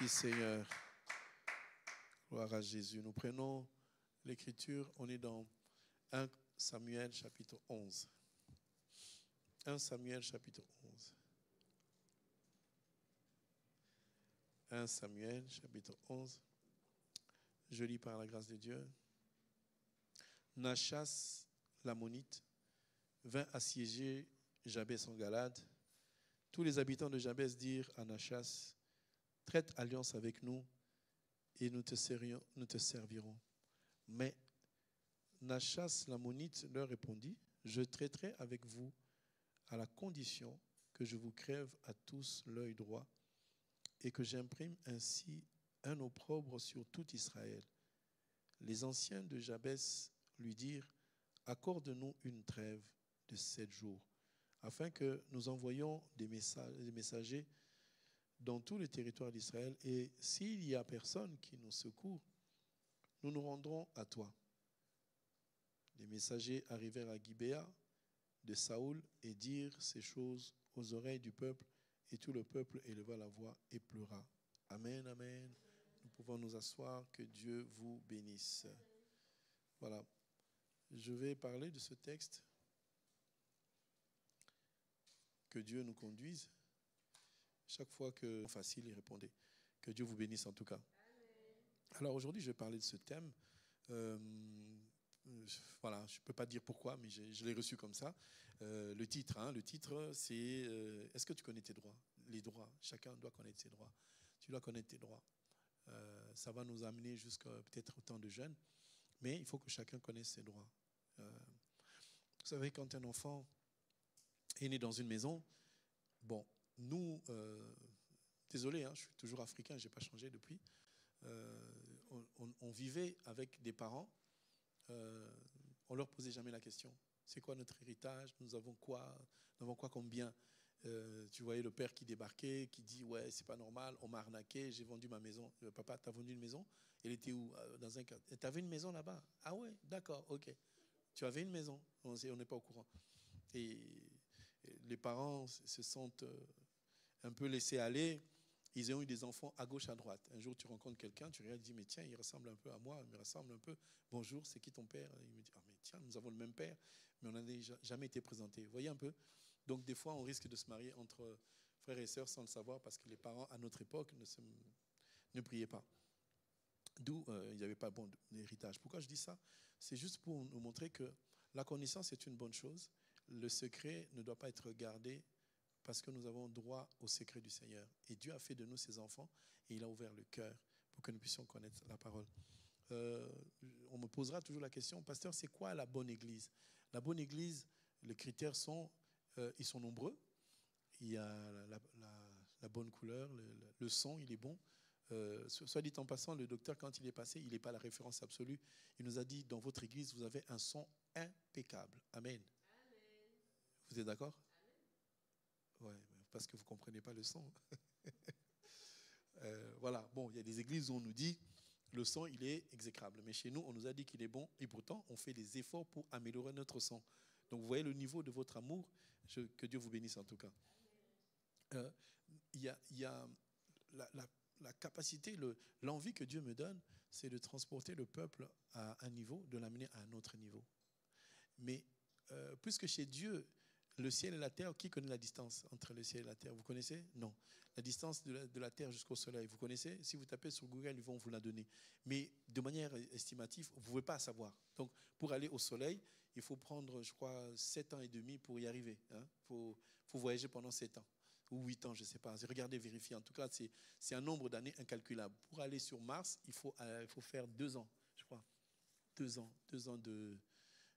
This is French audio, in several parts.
Seigneur. Gloire à Jésus. Nous prenons l'écriture, on est dans 1 Samuel chapitre 11. 1 Samuel chapitre 11. 1 Samuel chapitre 11. Je lis par la grâce de Dieu. Nachas, l'ammonite, vint assiéger Jabès en Galade. Tous les habitants de Jabès dirent à Nachas, traite alliance avec nous et nous te servirons. Mais Nachas, l'ammonite, leur répondit, je traiterai avec vous à la condition que je vous crève à tous l'œil droit et que j'imprime ainsi un opprobre sur tout Israël. Les anciens de Jabès lui dirent, accorde-nous une trêve de 7 jours, afin que nous envoyions des messagers dans tout le territoire d'Israël, et s'il y a personne qui nous secourt, nous nous rendrons à toi. Les messagers arrivèrent à Gibéa de Saoul et dirent ces choses aux oreilles du peuple, et tout le peuple éleva la voix et pleura. Amen, amen. Nous pouvons nous asseoir, que Dieu vous bénisse. Voilà. Je vais parler de ce texte. Que Dieu nous conduise. Chaque fois que c'est facile, il répondait. Que Dieu vous bénisse en tout cas. Alors aujourd'hui, je vais parler de ce thème. Voilà, je ne peux pas dire pourquoi, mais je l'ai reçu comme ça. Le titre, c'est est-ce que tu connais tes droits? Les droits. Chacun doit connaître ses droits. Tu dois connaître tes droits. Ça va nous amener jusqu'à peut-être autant de jeunes, mais il faut que chacun connaisse ses droits. Vous savez, quand un enfant est né dans une maison, bon, nous, désolé, je suis toujours africain, je n'ai pas changé depuis. On vivait avec des parents, on ne leur posait jamais la question. C'est quoi notre héritage? Nous avons quoi comme bien? Tu voyais le père qui débarquait, qui dit ouais, c'est pas normal, on m'a arnaqué, j'ai vendu ma maison. Papa, tu as vendu une maison? Elle était où? Dans un cadre. Tu avais une maison là-bas? Ah ouais, d'accord, ok. Tu avais une maison? On n'est pas au courant. Et les parents se sentent un peu laissés aller. Ils ont eu des enfants à gauche, à droite. Un jour, tu rencontres quelqu'un, tu regardes, tu dis, mais tiens, il ressemble un peu à moi, il me ressemble un peu. Bonjour, c'est qui ton père? Il me dit, ah mais tiens, nous avons le même père, mais on n'a jamais été présentés. Vous voyez un peu? Donc des fois, on risque de se marier entre frères et sœurs sans le savoir, parce que les parents, à notre époque, ne priaient pas. D'où il n'y avait pas bon héritage. Pourquoi je dis ça? C'est juste pour nous montrer que la connaissance est une bonne chose. Le secret ne doit pas être gardé parce que nous avons droit au secret du Seigneur. Et Dieu a fait de nous ses enfants et il a ouvert le cœur pour que nous puissions connaître la parole. On me posera toujours la question, pasteur, c'est quoi la bonne église? La bonne église, les critères sont, ils sont nombreux. Il y a la bonne couleur, le son, il est bon. Soit dit en passant, le docteur, quand il est passé, il n'est pas la référence absolue. Il nous a dit, dans votre église, vous avez un son impeccable. Amen. Amen. Vous êtes d'accord? Oui, parce que vous ne comprenez pas le son. Voilà, bon, il y a des églises où on nous dit, le son, il est exécrable. Mais chez nous, on nous a dit qu'il est bon, et pourtant, on fait des efforts pour améliorer notre son. Donc, vous voyez le niveau de votre amour, que Dieu vous bénisse en tout cas. Il y a la capacité, l'envie que Dieu me donne, c'est de transporter le peuple à un niveau, de l'amener à un autre niveau. Mais puisque chez Dieu, le ciel et la terre, qui connaît la distance entre le ciel et la terre? Vous connaissez? Non. La distance de la terre jusqu'au soleil, vous connaissez? Si vous tapez sur Google, ils vont vous la donner. Mais de manière estimative, vous ne pouvez pas savoir. Donc, pour aller au soleil, il faut prendre, je crois, 7 ans et demi pour y arriver. Il faut voyager pendant 7 ans. Ou 8 ans, je ne sais pas. Regardez, vérifiez. En tout cas, c'est un nombre d'années incalculable. Pour aller sur Mars, il faut faire 2 ans, je crois. 2 ans. 2 ans de...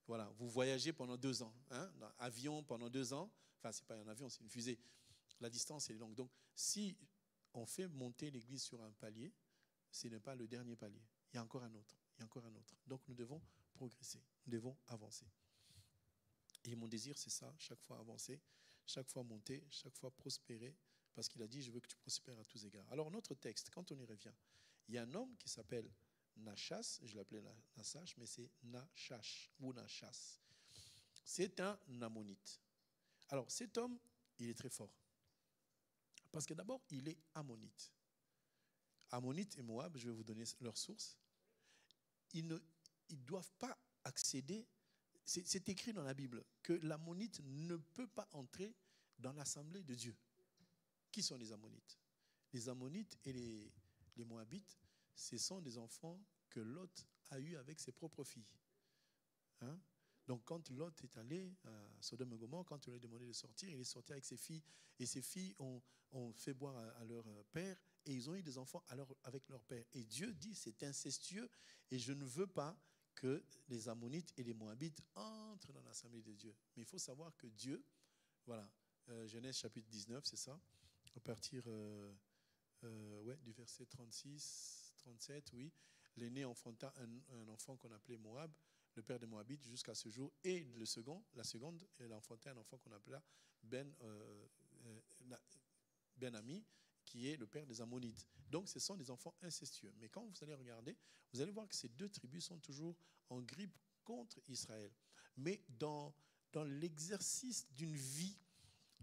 Voilà, vous voyagez pendant 2 ans. Dans avion pendant 2 ans. Enfin, ce n'est pas un avion, c'est une fusée. La distance est longue. Donc, si on fait monter l'église sur un palier, ce n'est pas le dernier palier. Il y a encore un autre. Il y a encore un autre. Donc, nous devons progresser. Nous devons avancer. Et mon désir, c'est ça. Chaque fois avancer, chaque fois monter, chaque fois prospérer. Parce qu'il a dit, je veux que tu prospères à tous égards. Alors, notre texte, quand on y revient, il y a un homme qui s'appelle Nachas, je l'appelais Nasash, mais c'est Nachash ou Nachas. C'est un ammonite. Alors, cet homme, il est très fort. Parce que d'abord, il est ammonite. Ammonites et Moab, je vais vous donner leur source. Ils ne doivent pas accéder. C'est écrit dans la Bible que l'Ammonite ne peut pas entrer dans l'assemblée de Dieu. Qui sont les Ammonites? Les Ammonites et les Moabites, ce sont des enfants que Lot a eus avec ses propres filles. Hein? Donc quand Lot est allé à Sodome et Gomorrhe, quand on lui a demandé de sortir, il est sorti avec ses filles. Et ses filles ont fait boire à leur père et ils ont eu des enfants avec leur père. Et Dieu dit c'est incestueux et je ne veux pas que les Ammonites et les Moabites entrent dans l'assemblée de Dieu. Mais il faut savoir que Dieu, voilà, Genèse chapitre 19, c'est ça, à partir du verset 36, 37, oui, l'aîné enfanta un enfant qu'on appelait Moab, le père des Moabites, jusqu'à ce jour, et la seconde, elle enfantait un enfant qu'on appela Ben-Ami, qui est le père des Ammonites. Donc, ce sont des enfants incestueux. Mais quand vous allez regarder, vous allez voir que ces deux tribus sont toujours en grippe contre Israël. Mais dans l'exercice d'une vie,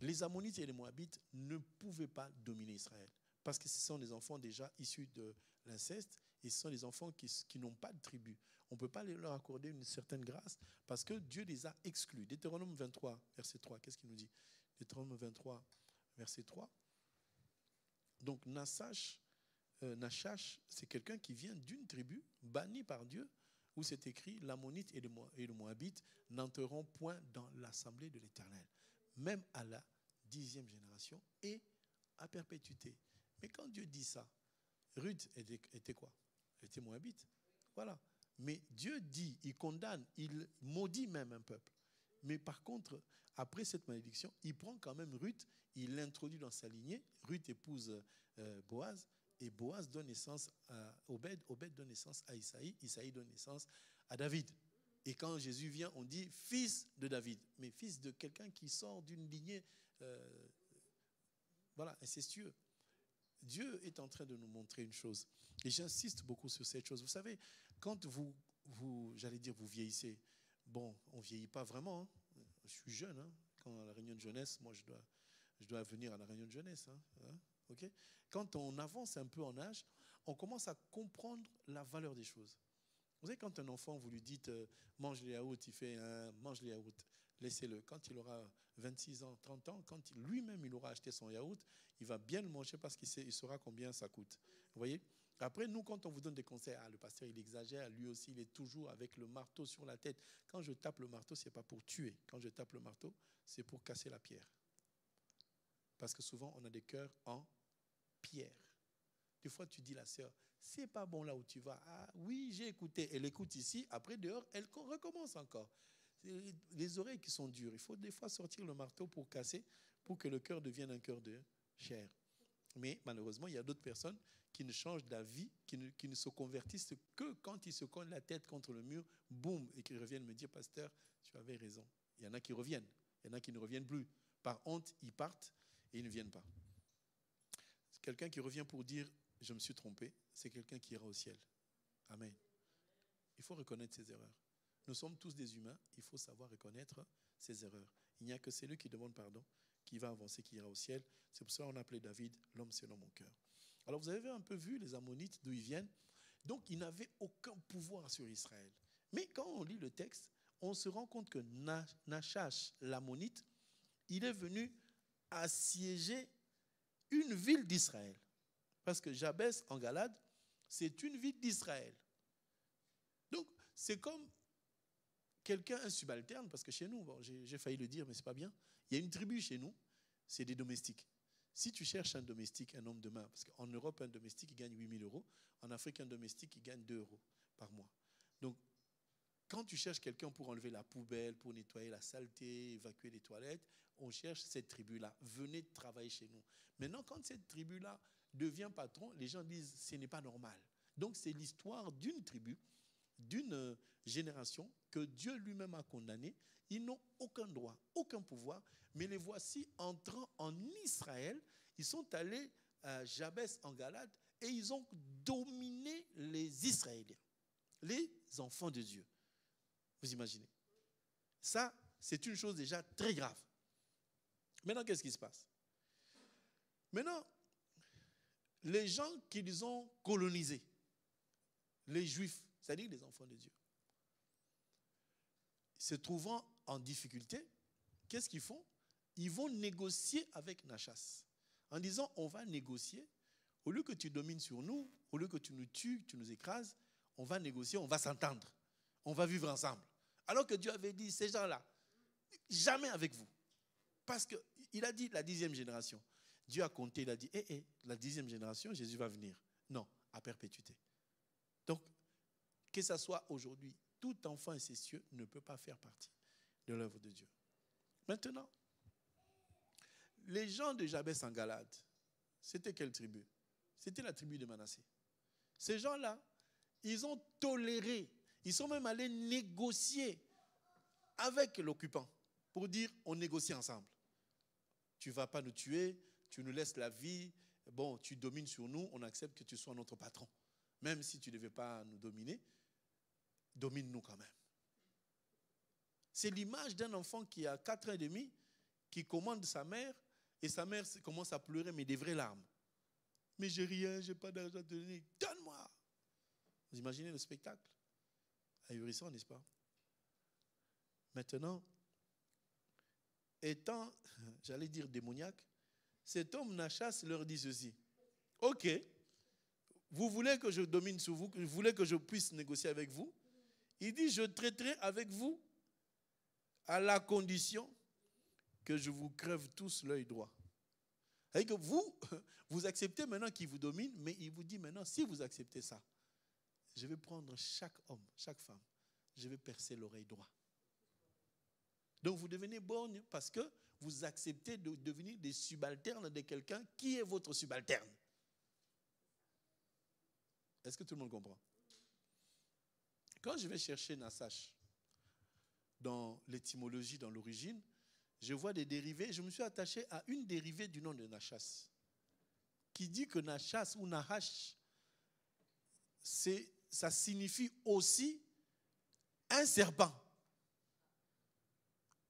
les Ammonites et les Moabites ne pouvaient pas dominer Israël. Parce que ce sont des enfants déjà issus de l'inceste et ce sont des enfants qui n'ont pas de tribu. On ne peut pas leur accorder une certaine grâce parce que Dieu les a exclus. Deutéronome 23, verset 3, qu'est-ce qu'il nous dit? Deutéronome 23, verset 3. Donc Nachash, c'est quelqu'un qui vient d'une tribu bannie par Dieu, où c'est écrit l'Ammonite et le Moabite n'entreront point dans l'assemblée de l'Éternel, même à la 10e génération et à perpétuité. Mais quand Dieu dit ça, Ruth était quoi? Elle était Moabite. Voilà. Mais Dieu dit, il condamne, il maudit même un peuple. Mais par contre, après cette malédiction, il prend quand même Ruth, il l'introduit dans sa lignée. Ruth épouse Boaz, et Boaz donne naissance à Obed, Obed donne naissance à Isaïe, Isaïe donne naissance à David. Et quand Jésus vient, on dit fils de David, mais fils de quelqu'un qui sort d'une lignée incestueux. Dieu est en train de nous montrer une chose, et j'insiste beaucoup sur cette chose. Vous savez, quand vous vieillissez, bon, on ne vieillit pas vraiment, hein. Je suis jeune, hein. Quand à la réunion de jeunesse, moi je dois venir à la réunion de jeunesse, hein. Okay? Quand on avance un peu en âge, on commence à comprendre la valeur des choses. Vous savez, quand un enfant, vous lui dites mange les yaourts, il fait mange les yaourts, laissez-le. Quand il aura 26 ans, 30 ans, quand lui-même il aura acheté son yaourt, il va bien le manger parce qu'il saura combien ça coûte. Vous voyez? Après, nous, quand on vous donne des conseils, le pasteur, il exagère, lui aussi, il est toujours avec le marteau sur la tête. Quand je tape le marteau, ce n'est pas pour tuer. Quand je tape le marteau, c'est pour casser la pierre. Parce que souvent, on a des cœurs en pierre. Des fois, tu dis la sœur, c'est pas bon là où tu vas. Ah oui, j'ai écouté. Elle écoute ici, après dehors, elle recommence encore. Les oreilles qui sont dures. Il faut des fois sortir le marteau pour casser, pour que le cœur devienne un cœur de chair. Mais malheureusement, il y a d'autres personnes qui ne changent d'avis, qui ne se convertissent que quand ils se cognent la tête contre le mur, boum, et qui reviennent me dire, pasteur, tu avais raison. Il y en a qui reviennent, il y en a qui ne reviennent plus. Par honte, ils partent et ils ne viennent pas. Quelqu'un qui revient pour dire, je me suis trompé, c'est quelqu'un qui ira au ciel. Amen. Il faut reconnaître ses erreurs. Nous sommes tous des humains, il faut savoir reconnaître ses erreurs. Il n'y a que celui qui demande pardon, qui va avancer, qui ira au ciel. C'est pour ça qu'on appelait David l'homme selon mon cœur. Alors vous avez un peu vu les Ammonites, d'où ils viennent. Donc ils n'avaient aucun pouvoir sur Israël. Mais quand on lit le texte, on se rend compte que Nachash, l'Ammonite, il est venu assiéger une ville d'Israël. Parce que Jabès en Galade, c'est une ville d'Israël. Donc c'est comme quelqu'un, un subalterne, parce que chez nous, bon, j'ai failli le dire, mais ce n'est pas bien, il y a une tribu chez nous, c'est des domestiques. Si tu cherches un domestique, un homme de main, parce qu'en Europe, un domestique, il gagne 8 000 €, en Afrique, un domestique, il gagne 2 € par mois. Donc, quand tu cherches quelqu'un pour enlever la poubelle, pour nettoyer la saleté, évacuer les toilettes, on cherche cette tribu-là. Venez travailler chez nous. Maintenant, quand cette tribu-là devient patron, les gens disent, ce n'est pas normal. Donc, c'est l'histoire d'une tribu, d'une génération que Dieu lui-même a condamnée. Ils n'ont aucun droit, aucun pouvoir, mais les voici entrant en Israël. Ils sont allés à Jabès en Galade et ils ont dominé les Israéliens, les enfants de Dieu. Vous imaginez? Ça, c'est une chose déjà très grave. Maintenant, qu'est-ce qui se passe? Maintenant, les gens qu'ils ont colonisés, les Juifs, c'est-à-dire les enfants de Dieu, se trouvant en difficulté, qu'est-ce qu'ils font? Ils vont négocier avec Nachash en disant, on va négocier, au lieu que tu domines sur nous, au lieu que tu nous tues, tu nous écrases, on va négocier, on va s'entendre, on va vivre ensemble. Alors que Dieu avait dit, ces gens-là, jamais avec vous. Parce qu'il a dit la 10e génération. Dieu a compté, il a dit, la 10e génération, Jésus va venir. Non, à perpétuité. Donc, que ce soit aujourd'hui, tout enfant incestueux ne peut pas faire partie de l'œuvre de Dieu. Maintenant, les gens de Jabès en Galade, c'était quelle tribu? C'était la tribu de Manassé. Ces gens-là, ils ont toléré, ils sont même allés négocier avec l'occupant pour dire, on négocie ensemble. Tu ne vas pas nous tuer, tu nous laisses la vie, bon, tu domines sur nous, on accepte que tu sois notre patron. Même si tu ne devais pas nous dominer, domine-nous quand même. C'est l'image d'un enfant qui a 4 ans et demi, qui commande sa mère, et sa mère commence à pleurer, mais des vraies larmes. Mais j'ai rien, j'ai pas d'argent à te donner, donne-moi. Vous imaginez le spectacle? Ahurissant, n'est-ce pas? Maintenant, étant, j'allais dire démoniaque, cet homme Nachash leur dit ceci. Ok, vous voulez que je domine sur vous, vous voulez que je puisse négocier avec vous? Il dit, je traiterai avec vous à la condition que je vous crève tous l'œil droit. C'est-à-dire que vous acceptez maintenant qu'il vous domine, mais il vous dit maintenant, si vous acceptez ça, je vais prendre chaque homme, chaque femme, je vais percer l'oreille droite. Donc vous devenez borgne parce que vous acceptez de devenir des subalternes de quelqu'un qui est votre subalterne. Est-ce que tout le monde comprend? Quand je vais chercher Nachash dans l'étymologie, dans l'origine, je vois des dérivés. Je me suis attaché à une dérivée du nom de Nachash, qui dit que Nachash ou Nahash, ça signifie aussi un serpent.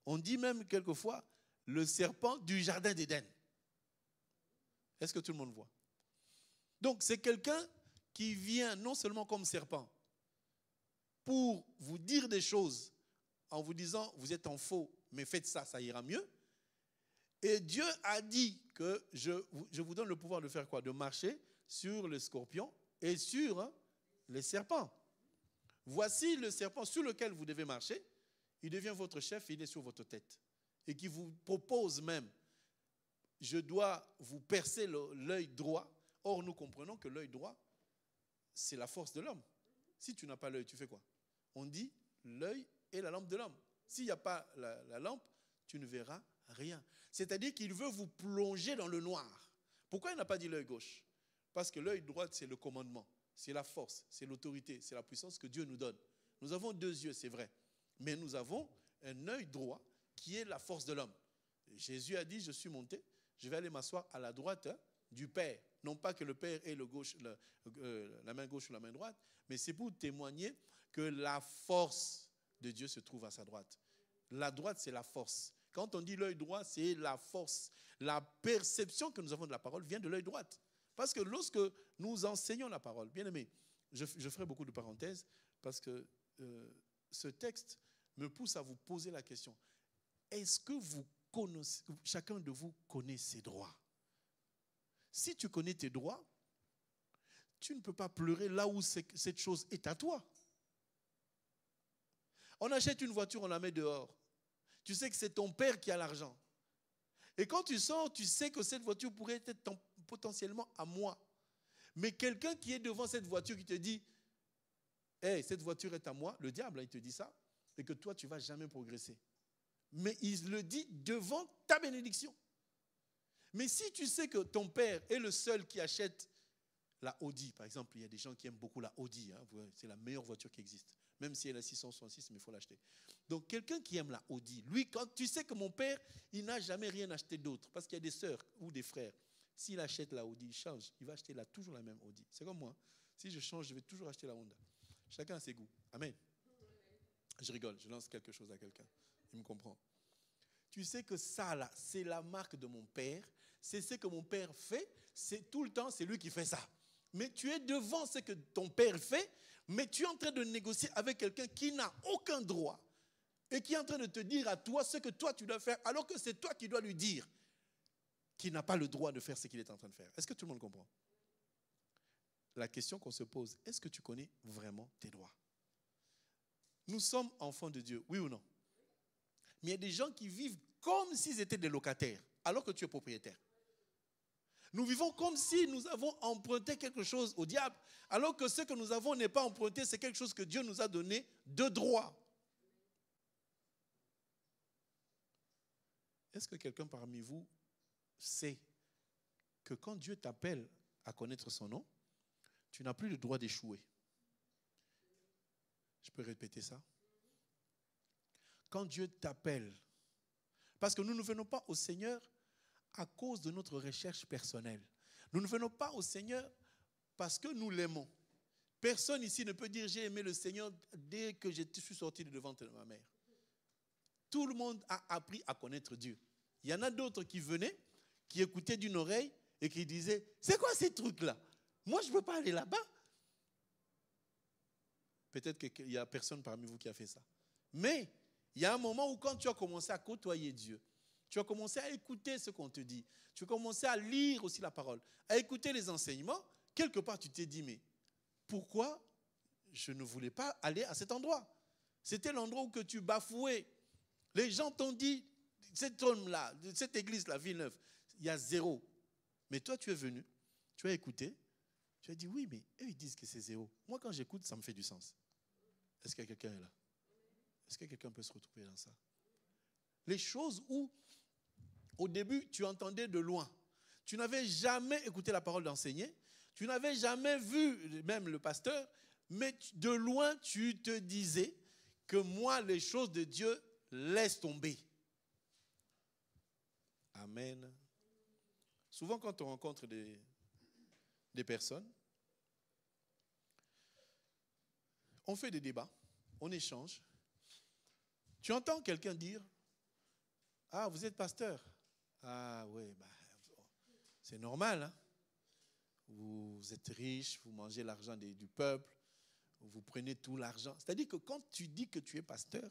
On dit même quelquefois le serpent du jardin d'Éden. Est-ce que tout le monde voit? Donc c'est quelqu'un qui vient non seulement comme serpent pour vous dire des choses en vous disant vous êtes en faux, mais faites ça, ça ira mieux. Et Dieu a dit que je vous donne le pouvoir de faire quoi? De marcher sur le scorpion et sur les serpents. Voici le serpent sur lequel vous devez marcher. Il devient votre chef, il est sur votre tête. Et qui vous propose même, je dois vous percer l'œil droit. Or, nous comprenons que l'œil droit, c'est la force de l'homme. Si tu n'as pas l'œil, tu fais quoi? On dit, l'œil est la lampe de l'homme. S'il n'y a pas la lampe, tu ne verras rien. C'est-à-dire qu'il veut vous plonger dans le noir. Pourquoi il n'a pas dit l'œil gauche? Parce que l'œil droit, c'est le commandement, c'est la force, c'est l'autorité, c'est la puissance que Dieu nous donne. Nous avons 2 yeux, c'est vrai. Mais nous avons un œil droit qui est la force de l'homme. Jésus a dit, je suis monté, je vais aller m'asseoir à la droite du Père. Non pas que le Père ait la main gauche ou la main droite, mais c'est pour témoigner que la force de Dieu se trouve à sa droite. La droite, c'est la force. Quand on dit l'œil droit, c'est la force. La perception que nous avons de la parole vient de l'œil droit. Parce que lorsque nous enseignons la parole, bien aimé, je ferai beaucoup de parenthèses, parce que ce texte me pousse à vous poser la question. Est-ce que chacun de vous connaît ses droits? Si tu connais tes droits, tu ne peux pas pleurer là où cette chose est à toi. On achète une voiture, on la met dehors. Tu sais que c'est ton père qui a l'argent. Et quand tu sors, tu sais que cette voiture pourrait être potentiellement à moi. Mais quelqu'un qui est devant cette voiture qui te dit « Hey, cette voiture est à moi », le diable, il te dit ça, et que toi, tu ne vas jamais progresser. Mais il le dit devant ta bénédiction. Mais si tu sais que ton père est le seul qui achète la Audi, par exemple, il y a des gens qui aiment beaucoup la Audi, hein, c'est la meilleure voiture qui existe, même si elle est 666, mais il faut l'acheter. Donc quelqu'un qui aime la Audi, lui, quand tu sais que mon père, il n'a jamais rien acheté d'autre, parce qu'il y a des sœurs ou des frères, s'il achète la Audi, il change, il va acheter toujours la même Audi. C'est comme moi, si je change, je vais toujours acheter la Honda. Chacun a ses goûts. Amen. Je rigole, je lance quelque chose à quelqu'un, il me comprend. tu sais que ça là, c'est la marque de mon père, c'est ce que mon père fait, c'est tout le temps, c'est lui qui fait ça. Mais tu es devant ce que ton père fait, mais tu es en train de négocier avec quelqu'un qui n'a aucun droit et qui est en train de te dire à toi ce que toi tu dois faire, alors que c'est toi qui dois lui dire qu'il n'a pas le droit de faire ce qu'il est en train de faire. Est-ce que tout le monde comprend? La question qu'on se pose, est-ce que tu connais vraiment tes droits? Nous sommes enfants de Dieu, oui ou non? Mais il y a des gens qui vivent comme s'ils étaient des locataires, alors que tu es propriétaire. Nous vivons comme si nous avons emprunté quelque chose au diable, alors que ce que nous avons n'est pas emprunté, c'est quelque chose que Dieu nous a donné de droit. Est-ce que quelqu'un parmi vous sait que quand Dieu t'appelle à connaître son nom, tu n'as plus le droit d'échouer? Je peux répéter ça? Quand Dieu t'appelle, parce que nous ne venons pas au Seigneur à cause de notre recherche personnelle. Nous ne venons pas au Seigneur parce que nous l'aimons. Personne ici ne peut dire j'ai aimé le Seigneur dès que je suis sorti de devant ma mère. Tout le monde a appris à connaître Dieu. Il y en a d'autres qui venaient, qui écoutaient d'une oreille et qui disaient c'est quoi ces trucs-là? Moi je ne peux pas aller là-bas. Peut-être qu'il n'y a personne parmi vous qui a fait ça. Mais il y a un moment où quand tu as commencé à côtoyer Dieu, tu as commencé à écouter ce qu'on te dit, tu as commencé à lire aussi la parole, à écouter les enseignements, quelque part tu t'es dit mais pourquoi je ne voulais pas aller à cet endroit? C'était l'endroit où que tu bafouais. Les gens t'ont dit, cet homme-là, cette église-là, Villeneuve, il y a zéro. Mais toi tu es venu, tu as écouté, tu as dit oui mais eux ils disent que c'est zéro. Moi quand j'écoute ça me fait du sens. Est-ce que quelqu'un est là? Est-ce que quelqu'un peut se retrouver dans ça? Les choses où, au début, tu entendais de loin. Tu n'avais jamais écouté la parole d'enseigner. Tu n'avais jamais vu même le pasteur. Mais de loin, tu te disais que moi, les choses de Dieu, laisse tomber. Amen. Souvent, quand on rencontre des personnes, on fait des débats, on échange. Tu entends quelqu'un dire « Ah, vous êtes pasteur ?»« Ah oui, c'est normal. Hein? Vous êtes riche, vous mangez l'argent du peuple, vous prenez tout l'argent. » C'est-à-dire que quand tu dis que tu es pasteur,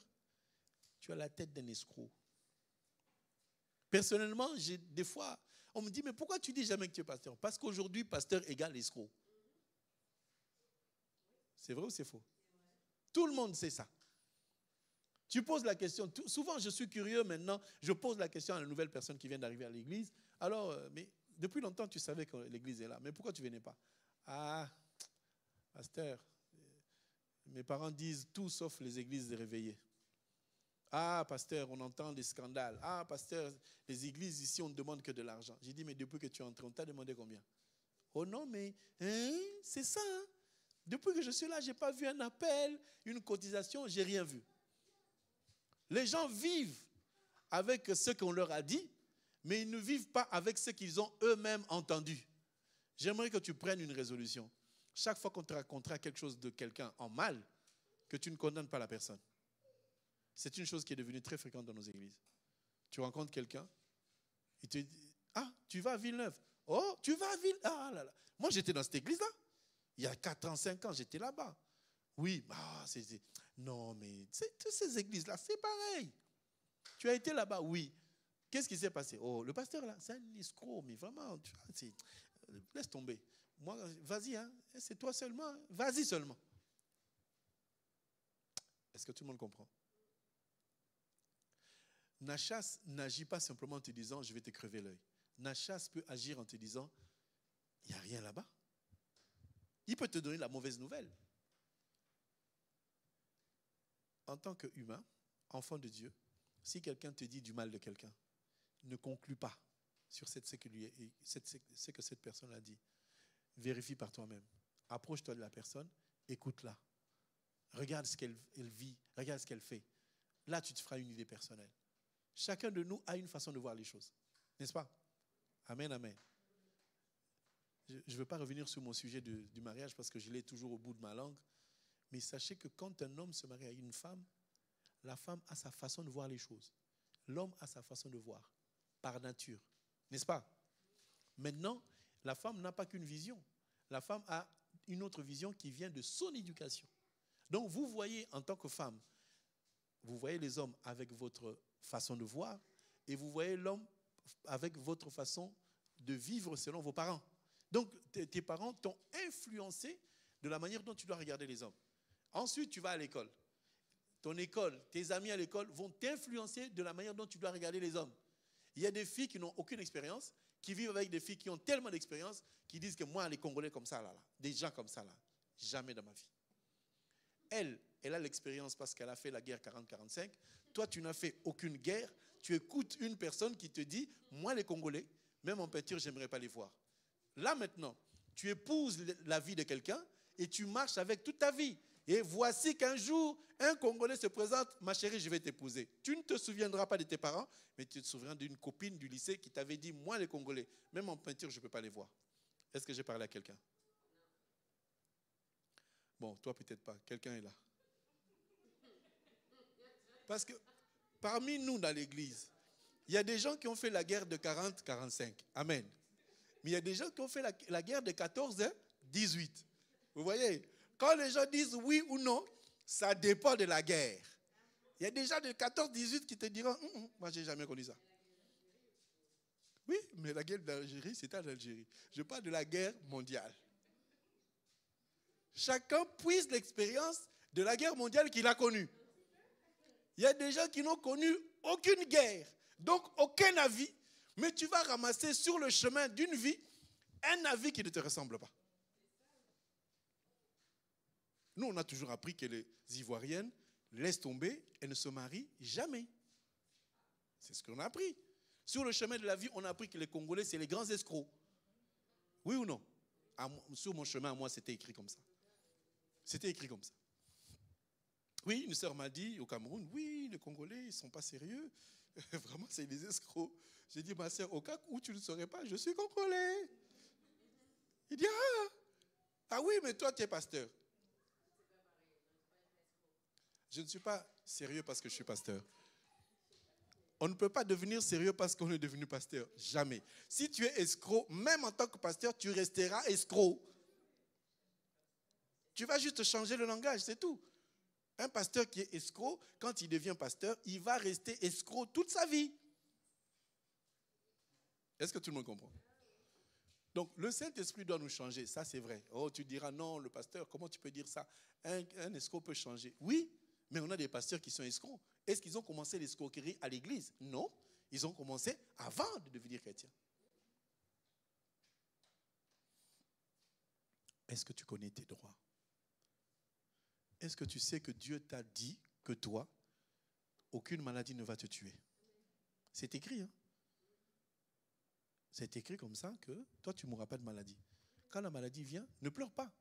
tu as la tête d'un escroc. Personnellement, des fois, on me dit « Mais pourquoi tu dis jamais que tu es pasteur ?» Parce qu'aujourd'hui, pasteur égale escroc. C'est vrai ou c'est faux? Tout le monde sait ça. Tu poses la question, souvent je suis curieux maintenant, je pose la question à la nouvelle personne qui vient d'arriver à l'église. Alors, mais depuis longtemps tu savais que l'église est là, mais pourquoi tu ne venais pas? Ah, pasteur, mes parents disent tout sauf les églises réveillées. Ah, pasteur, on entend des scandales. Ah, pasteur, les églises ici, on ne demande que de l'argent. J'ai dit, mais depuis que tu es entré, on t'a demandé combien? Oh non, mais c'est ça. Hein? Depuis que je suis là, je n'ai pas vu un appel, une cotisation, je n'ai rien vu. Les gens vivent avec ce qu'on leur a dit, mais ils ne vivent pas avec ce qu'ils ont eux-mêmes entendu. J'aimerais que tu prennes une résolution. Chaque fois qu'on te racontera quelque chose de quelqu'un en mal, que tu ne condamnes pas la personne. C'est une chose qui est devenue très fréquente dans nos églises. Tu rencontres quelqu'un, il te dit « Ah, tu vas à Villeneuve. Oh, tu vas à Villeneuve. Ah là là. Moi, j'étais dans cette église-là. Il y a 4 ans, 5 ans, j'étais là-bas. Oui, non, mais toutes ces églises-là, c'est pareil. Tu as été là-bas, oui. Qu'est-ce qui s'est passé? Oh, le pasteur là, c'est un escroc, mais vraiment, laisse tomber. Moi, vas-y, hein, c'est toi seulement, hein, vas-y seulement. Est-ce que tout le monde comprend? Nachas n'agit pas simplement en te disant, je vais te crever l'œil. Nachas peut agir en te disant, il n'y a rien là-bas. Il peut te donner la mauvaise nouvelle. En tant qu'humain, enfant de Dieu, si quelqu'un te dit du mal de quelqu'un, ne conclue pas sur ce que cette personne a dit. Vérifie par toi-même. Approche-toi de la personne, écoute-la. Regarde ce qu'elle vit, regarde ce qu'elle fait. Là, tu te feras une idée personnelle. Chacun de nous a une façon de voir les choses. N'est-ce pas? Amen, amen. Je ne veux pas revenir sur mon sujet du mariage parce que je l'ai toujours au bout de ma langue. Mais sachez que quand un homme se marie à une femme, la femme a sa façon de voir les choses. L'homme a sa façon de voir, par nature, n'est-ce pas? Maintenant, la femme n'a pas qu'une vision. La femme a une autre vision qui vient de son éducation. Donc vous voyez en tant que femme, vous voyez les hommes avec votre façon de voir et vous voyez l'homme avec votre façon de vivre selon vos parents. Donc tes parents t'ont influencé de la manière dont tu dois regarder les hommes. Ensuite, tu vas à l'école. Ton école, tes amis à l'école vont t'influencer de la manière dont tu dois regarder les hommes. Il y a des filles qui n'ont aucune expérience, qui vivent avec des filles qui ont tellement d'expérience, qui disent que moi, les Congolais comme ça, là, des gens comme ça, là, jamais dans ma vie. Elle a l'expérience parce qu'elle a fait la guerre 40-45. Toi, tu n'as fait aucune guerre. Tu écoutes une personne qui te dit, moi, les Congolais, même en peinture, je n'aimerais pas les voir. Là, maintenant, tu épouses la vie de quelqu'un et tu marches avec toute ta vie. Et voici qu'un jour, un Congolais se présente, ma chérie, je vais t'épouser. Tu ne te souviendras pas de tes parents, mais tu te souviendras d'une copine du lycée qui t'avait dit, moi, les Congolais, même en peinture, je ne peux pas les voir. Est-ce que j'ai parlé à quelqu'un? Bon, toi peut-être pas. Quelqu'un est là. Parce que parmi nous dans l'église, il y a des gens qui ont fait la guerre de 40-45. Amen. Mais il y a des gens qui ont fait la guerre de 14-18. Vous voyez? Quand les gens disent oui ou non, ça dépend de la guerre. Il y a des gens de 14-18 qui te diront, moi je n'ai jamais connu ça. Oui, mais la guerre d'Algérie, c'était en Algérie. Je parle de la guerre mondiale. Chacun puise l'expérience de la guerre mondiale qu'il a connue. Il y a des gens qui n'ont connu aucune guerre, donc aucun avis, mais tu vas ramasser sur le chemin d'une vie un avis qui ne te ressemble pas. Nous, on a toujours appris que les Ivoiriennes laissent tomber et ne se marient jamais. C'est ce qu'on a appris. Sur le chemin de la vie, on a appris que les Congolais, c'est les grands escrocs. Oui ou non? Sur mon chemin, à moi, c'était écrit comme ça. C'était écrit comme ça. Oui, une sœur m'a dit au Cameroun, oui, les Congolais, ils ne sont pas sérieux. Vraiment, c'est des escrocs. J'ai dit, ma sœur, au cas où tu ne saurais pas, je suis Congolais. Il dit, ah oui, mais toi, tu es pasteur. Je ne suis pas sérieux parce que je suis pasteur. On ne peut pas devenir sérieux parce qu'on est devenu pasteur. Jamais. Si tu es escroc, même en tant que pasteur, tu resteras escroc. Tu vas juste changer le langage, c'est tout. Un pasteur qui est escroc, quand il devient pasteur, il va rester escroc toute sa vie. Est-ce que tout le monde comprend? Donc, le Saint-Esprit doit nous changer, ça c'est vrai. Oh, tu diras, non, le pasteur, comment tu peux dire ça? Un escroc peut changer. Oui, mais on a des pasteurs qui sont escrocs. Est-ce qu'ils ont commencé l'escroquerie à l'église? Non, ils ont commencé avant de devenir chrétiens. Est-ce que tu connais tes droits? Est-ce que tu sais que Dieu t'a dit que toi, aucune maladie ne va te tuer? C'est écrit, hein? C'est écrit comme ça que toi, tu ne mourras pas de maladie. Quand la maladie vient, ne pleure pas.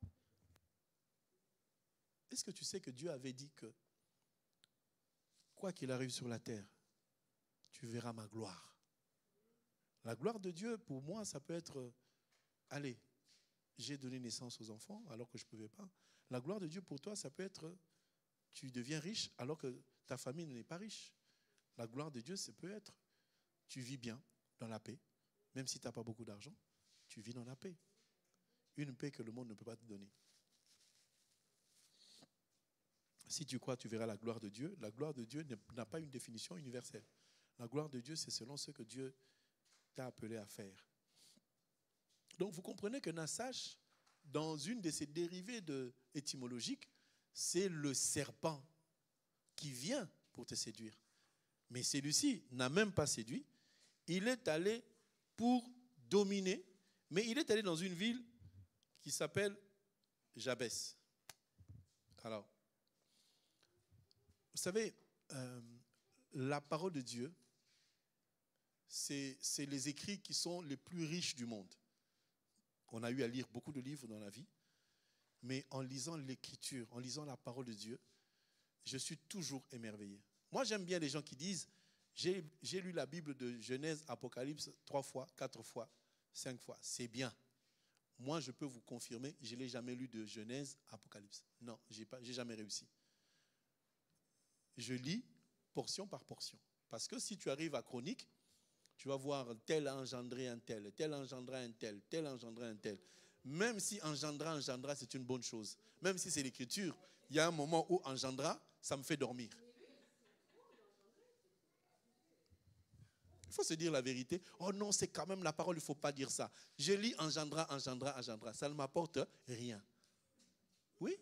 Est-ce que tu sais que Dieu avait dit que quoi qu'il arrive sur la terre, tu verras ma gloire? La gloire de Dieu, pour moi, ça peut être, allez, j'ai donné naissance aux enfants alors que je ne pouvais pas. La gloire de Dieu pour toi, ça peut être, tu deviens riche alors que ta famille n'est pas riche. La gloire de Dieu, ça peut être, tu vis bien dans la paix. Même si tu n'as pas beaucoup d'argent, tu vis dans la paix. Une paix que le monde ne peut pas te donner. Si tu crois, tu verras la gloire de Dieu. La gloire de Dieu n'a pas une définition universelle. La gloire de Dieu, c'est selon ce que Dieu t'a appelé à faire. Donc, vous comprenez que Nassach, dans une de ses dérivées étymologiques, c'est le serpent qui vient pour te séduire. Mais celui-ci n'a même pas séduit. Il est allé pour dominer, mais il est allé dans une ville qui s'appelle Jabès. Alors, vous savez, la parole de Dieu, c'est les écrits qui sont les plus riches du monde. On a eu à lire beaucoup de livres dans la vie, mais en lisant l'écriture, en lisant la parole de Dieu, je suis toujours émerveillé. Moi, j'aime bien les gens qui disent, j'ai lu la Bible de Genèse, Apocalypse 3 fois, 4 fois, 5 fois. C'est bien. Moi, je peux vous confirmer, je ne l'ai jamais lu de Genèse, Apocalypse. Non, je n'ai jamais réussi. Je lis portion par portion. Parce que si tu arrives à Chronique, tu vas voir tel a engendré un tel, tel a engendré un tel, tel a engendré un tel. Même si engendra, c'est une bonne chose. Même si c'est l'écriture, il y a un moment où engendra, ça me fait dormir. Il faut se dire la vérité. Oh non, c'est quand même la parole, il ne faut pas dire ça. Je lis engendra. Ça ne m'apporte rien. Oui.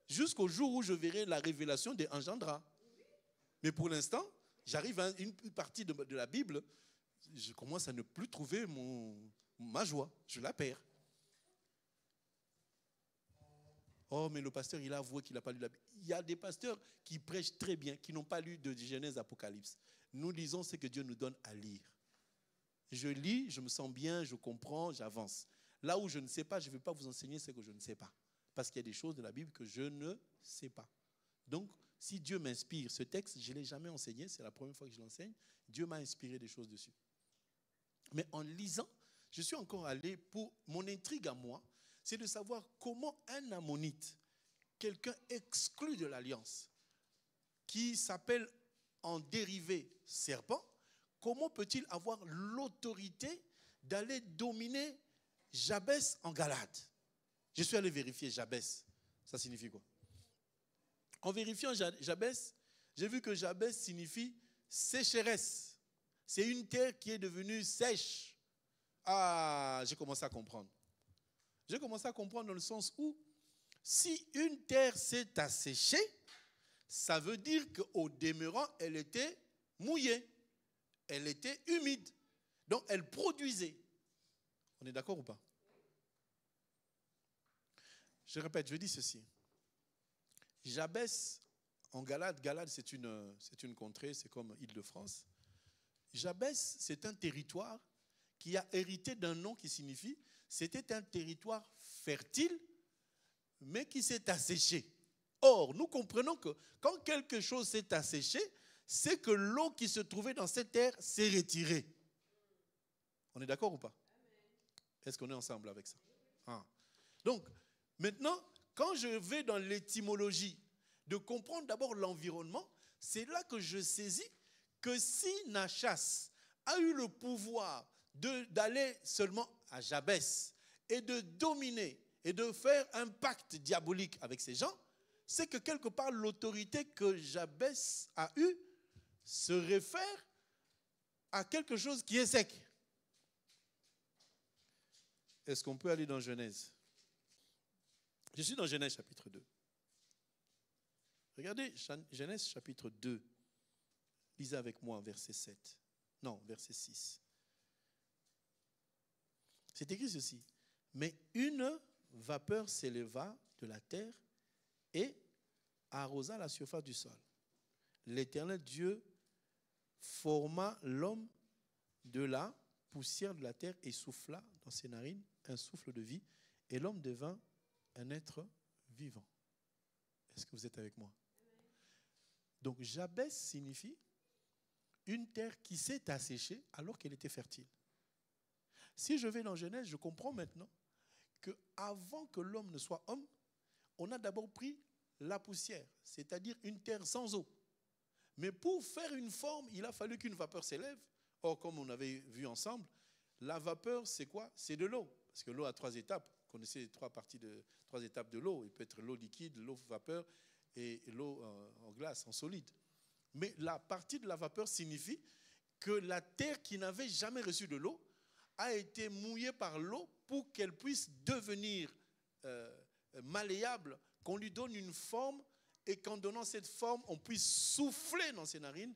Jusqu'au jour où je verrai la révélation des engendra. Mais pour l'instant, j'arrive à une partie de la Bible, je commence à ne plus trouver ma joie. Je la perds. Oh, mais le pasteur, il a avoué qu'il n'a pas lu la Bible. Il y a des pasteurs qui prêchent très bien, qui n'ont pas lu de Genèse, Apocalypse. Nous lisons ce que Dieu nous donne à lire. Je lis, je me sens bien, je comprends, j'avance. Là où je ne sais pas, je ne vais pas vous enseigner ce que je ne sais pas. Parce qu'il y a des choses de la Bible que je ne sais pas. Donc, si Dieu m'inspire ce texte, je ne l'ai jamais enseigné, c'est la première fois que je l'enseigne. Dieu m'a inspiré des choses dessus. Mais en lisant, je suis encore allé pour mon intrigue à moi, c'est de savoir comment un ammonite, quelqu'un exclu de l'alliance, qui s'appelle en dérivé serpent, comment peut-il avoir l'autorité d'aller dominer Jabès en Galade? Je suis allé vérifier Jabès. Ça signifie quoi? En vérifiant Jabès, j'ai vu que Jabès signifie sécheresse. C'est une terre qui est devenue sèche. Ah, j'ai commencé à comprendre. J'ai commencé à comprendre dans le sens où, si une terre s'est asséchée, ça veut dire qu'au demeurant, elle était mouillée. Elle était humide. Donc, elle produisait. On est d'accord ou pas? Je répète, je dis ceci. Jabès, en Galade, c'est une contrée, c'est comme Île-de-France. Jabès, c'est un territoire qui a hérité d'un nom qui signifie, c'était un territoire fertile, mais qui s'est asséché. Or, nous comprenons que quand quelque chose s'est asséché, c'est que l'eau qui se trouvait dans cette terre s'est retirée. On est d'accord ou pas? Est-ce qu'on est ensemble avec ça? Donc, maintenant, quand je vais dans l'étymologie, de comprendre d'abord l'environnement, c'est là que je saisis que si Nachas a eu le pouvoir d'aller seulement à Jabès et de dominer et de faire un pacte diabolique avec ces gens, c'est que quelque part l'autorité que Jabès a eue se réfère à quelque chose qui est sec. Est-ce qu'on peut aller dans Genèse? Je suis dans Genèse chapitre 2. Regardez Genèse chapitre 2. Lisez avec moi verset 7. Non, verset 6. C'est écrit ceci. Mais une vapeur s'éleva de la terre et arrosa la surface du sol. L'Éternel Dieu forma l'homme de la poussière de la terre et souffla dans ses narines un souffle de vie, et l'homme devint un être vivant. Est-ce que vous êtes avec moi? Donc Jabès signifie une terre qui s'est asséchée alors qu'elle était fertile. Si je vais dans Genèse, je comprends maintenant qu'avant que l'homme ne soit homme, on a d'abord pris la poussière, c'est-à-dire une terre sans eau. Mais pour faire une forme, il a fallu qu'une vapeur s'élève. Or, comme on avait vu ensemble, la vapeur, c'est quoi? C'est de l'eau. Parce que l'eau a 3 étapes. Vous connaissez les 3 étapes de l'eau. Il peut être l'eau liquide, l'eau vapeur et l'eau en glace, en solide. Mais la partie de la vapeur signifie que la terre qui n'avait jamais reçu de l'eau a été mouillée par l'eau pour qu'elle puisse devenir malléable, qu'on lui donne une forme et qu'en donnant cette forme, on puisse souffler dans ses narines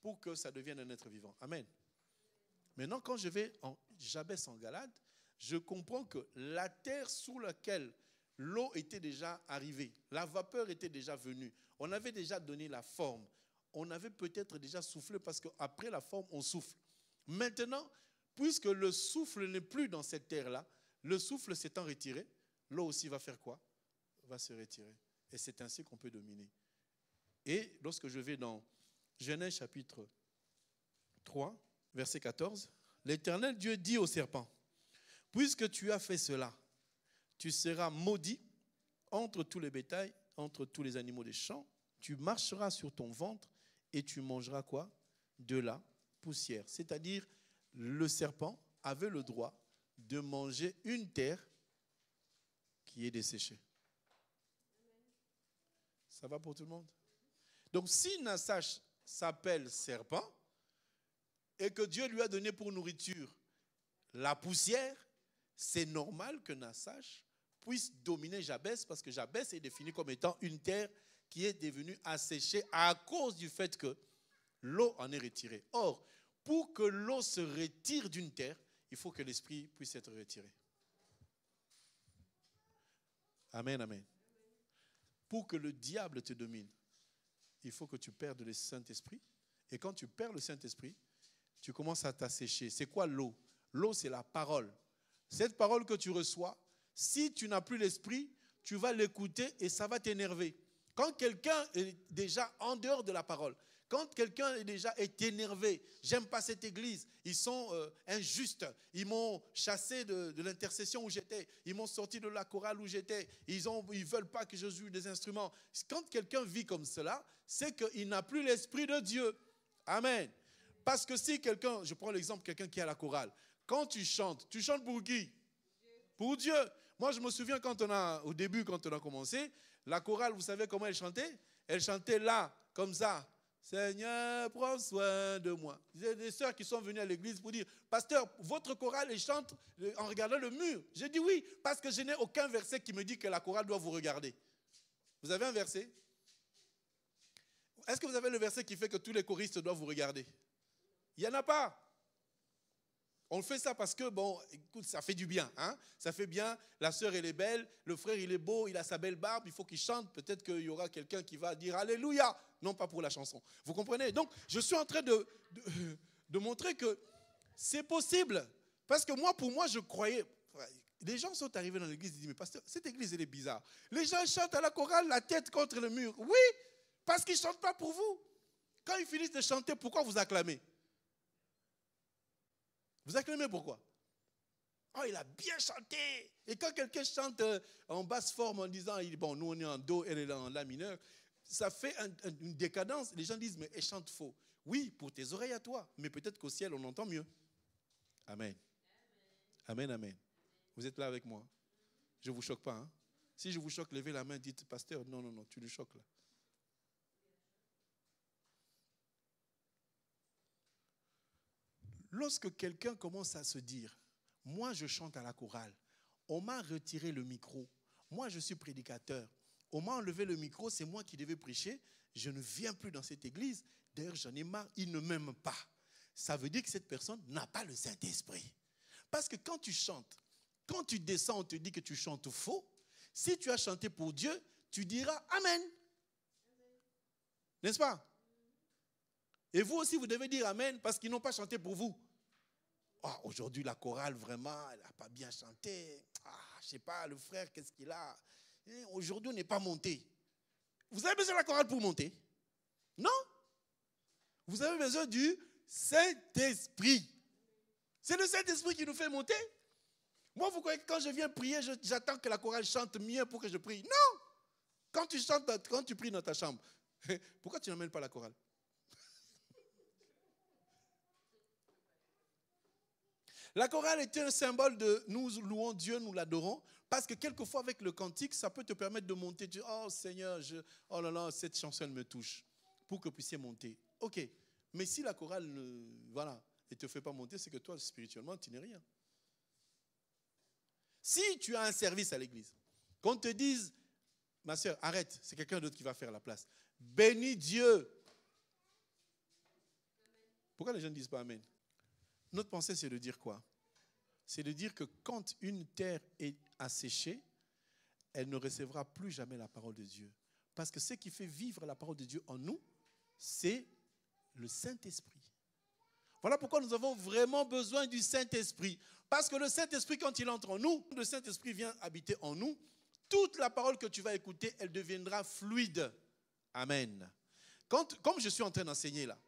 pour que ça devienne un être vivant. Amen. Maintenant, quand je vais en Jabès en Galade, je comprends que la terre sur laquelle l'eau était déjà arrivée, la vapeur était déjà venue, on avait déjà donné la forme, on avait peut-être déjà soufflé parce qu'après la forme, on souffle. Maintenant, puisque le souffle n'est plus dans cette terre-là, le souffle s'étant retiré, l'eau aussi va faire quoi? Va se retirer. Et c'est ainsi qu'on peut dominer. Et lorsque je vais dans Genèse chapitre 3, verset 14, l'Éternel Dieu dit au serpent, « Puisque tu as fait cela, tu seras maudit entre tous les bétails, entre tous les animaux des champs, tu marcheras sur ton ventre et tu mangeras quoi? de la poussière. C'est-à-dire, le serpent avait le droit de manger une terre qui est desséchée. Ça va pour tout le monde? Donc, si Nassach s'appelle serpent et que Dieu lui a donné pour nourriture la poussière, c'est normal que Nassach puisse dominer Jabès, parce que Jabès est défini comme étant une terre qui est devenue asséchée à cause du fait que l'eau en est retirée. Or, pour que l'eau se retire d'une terre, il faut que l'esprit puisse être retiré. Amen, amen. Pour que le diable te domine, il faut que tu perdes le Saint-Esprit. Et quand tu perds le Saint-Esprit, tu commences à t'assécher. C'est quoi l'eau? L'eau, c'est la parole. Cette parole que tu reçois, si tu n'as plus l'esprit, tu vas l'écouter et ça va t'énerver. Quand quelqu'un est déjà en dehors de la parole, quand quelqu'un est déjà énervé, j'aime pas cette église, ils sont injustes, ils m'ont chassé de l'intercession où j'étais, ils m'ont sorti de la chorale où j'étais, ils veulent pas que je joue des instruments. Quand quelqu'un vit comme cela, c'est qu'il n'a plus l'esprit de Dieu. Amen. Parce que si quelqu'un, je prends l'exemple, quelqu'un qui est à la chorale, quand tu chantes pour qui? Pour Dieu. Moi, je me souviens au début, quand on a commencé, la chorale, vous savez comment elle chantait? Elle chantait là, comme ça. Seigneur, prends soin de moi. J'ai des sœurs qui sont venues à l'église pour dire, pasteur, votre chorale, elle chante en regardant le mur. J'ai dit oui, parce que je n'ai aucun verset qui me dit que la chorale doit vous regarder. Vous avez un verset? Est-ce que vous avez le verset qui fait que tous les choristes doivent vous regarder? Il n'y en a pas. On fait ça parce que, bon, écoute, ça fait du bien. Hein? Ça fait bien, la sœur, elle est belle, le frère, il est beau, il a sa belle barbe, il faut qu'il chante. Peut-être qu'il y aura quelqu'un qui va dire Alléluia. Non, pas pour la chanson. Vous comprenez? Donc, je suis en train de montrer que c'est possible. Parce que moi, pour moi, je croyais... Les gens sont arrivés dans l'église et disent, mais pasteur, cette église, elle est bizarre. Les gens chantent à la chorale, la tête contre le mur. Oui, parce qu'ils ne chantent pas pour vous. Quand ils finissent de chanter, pourquoi vous acclamez? Vous acclamez pourquoi? Oh, il a bien chanté. Et quand quelqu'un chante en basse forme en disant, bon, nous on est en do, elle est en la mineur, ça fait une décadence. Les gens disent, mais elle chante faux. Oui, pour tes oreilles à toi, mais peut-être qu'au ciel, on entend mieux. Amen. Amen, amen. Vous êtes là avec moi? Je ne vous choque pas. Hein? Si je vous choque, levez la main, dites, pasteur, non, non, non, tu le choques là. Lorsque quelqu'un commence à se dire, moi je chante à la chorale, on m'a retiré le micro, moi je suis prédicateur, on m'a enlevé le micro, c'est moi qui devais prêcher, je ne viens plus dans cette église, d'ailleurs j'en ai marre, ils ne m'aiment pas. Ça veut dire que cette personne n'a pas le Saint-Esprit. Parce que quand tu chantes, quand tu descends, on te dit que tu chantes faux, si tu as chanté pour Dieu, tu diras Amen. N'est-ce pas? Et vous aussi, vous devez dire Amen parce qu'ils n'ont pas chanté pour vous. Oh, aujourd'hui, la chorale, vraiment, elle n'a pas bien chanté. Ah, je ne sais pas, le frère, qu'est-ce qu'il a? Aujourd'hui, on n'est pas monté. Vous avez besoin de la chorale pour monter? Non. Vous avez besoin du Saint-Esprit. C'est le Saint-Esprit qui nous fait monter. Moi, vous croyez que quand je viens prier, j'attends que la chorale chante mieux pour que je prie? Non. Quand tu chantes, quand tu pries dans ta chambre, pourquoi tu n'emmènes pas la chorale? La chorale est un symbole de nous louons Dieu, nous l'adorons, parce que quelquefois avec le cantique, ça peut te permettre de monter. Tu dis, oh Seigneur, oh là là, cette chanson elle me touche, pour que vous puissiez monter. Ok, mais si la chorale ne te fait pas monter, c'est que toi, spirituellement, tu n'es rien. Si tu as un service à l'église, qu'on te dise, ma soeur, arrête, c'est quelqu'un d'autre qui va faire la place. Bénis Dieu. Pourquoi les gens ne disent pas Amen? Notre pensée, c'est de dire quoi? C'est de dire que quand une terre est asséchée, elle ne recevra plus jamais la parole de Dieu. Parce que ce qui fait vivre la parole de Dieu en nous, c'est le Saint-Esprit. Voilà pourquoi nous avons vraiment besoin du Saint-Esprit. Parce que le Saint-Esprit, quand il entre en nous, le Saint-Esprit vient habiter en nous, toute la parole que tu vas écouter, elle deviendra fluide. Amen. Comme je suis en train d'enseigner là,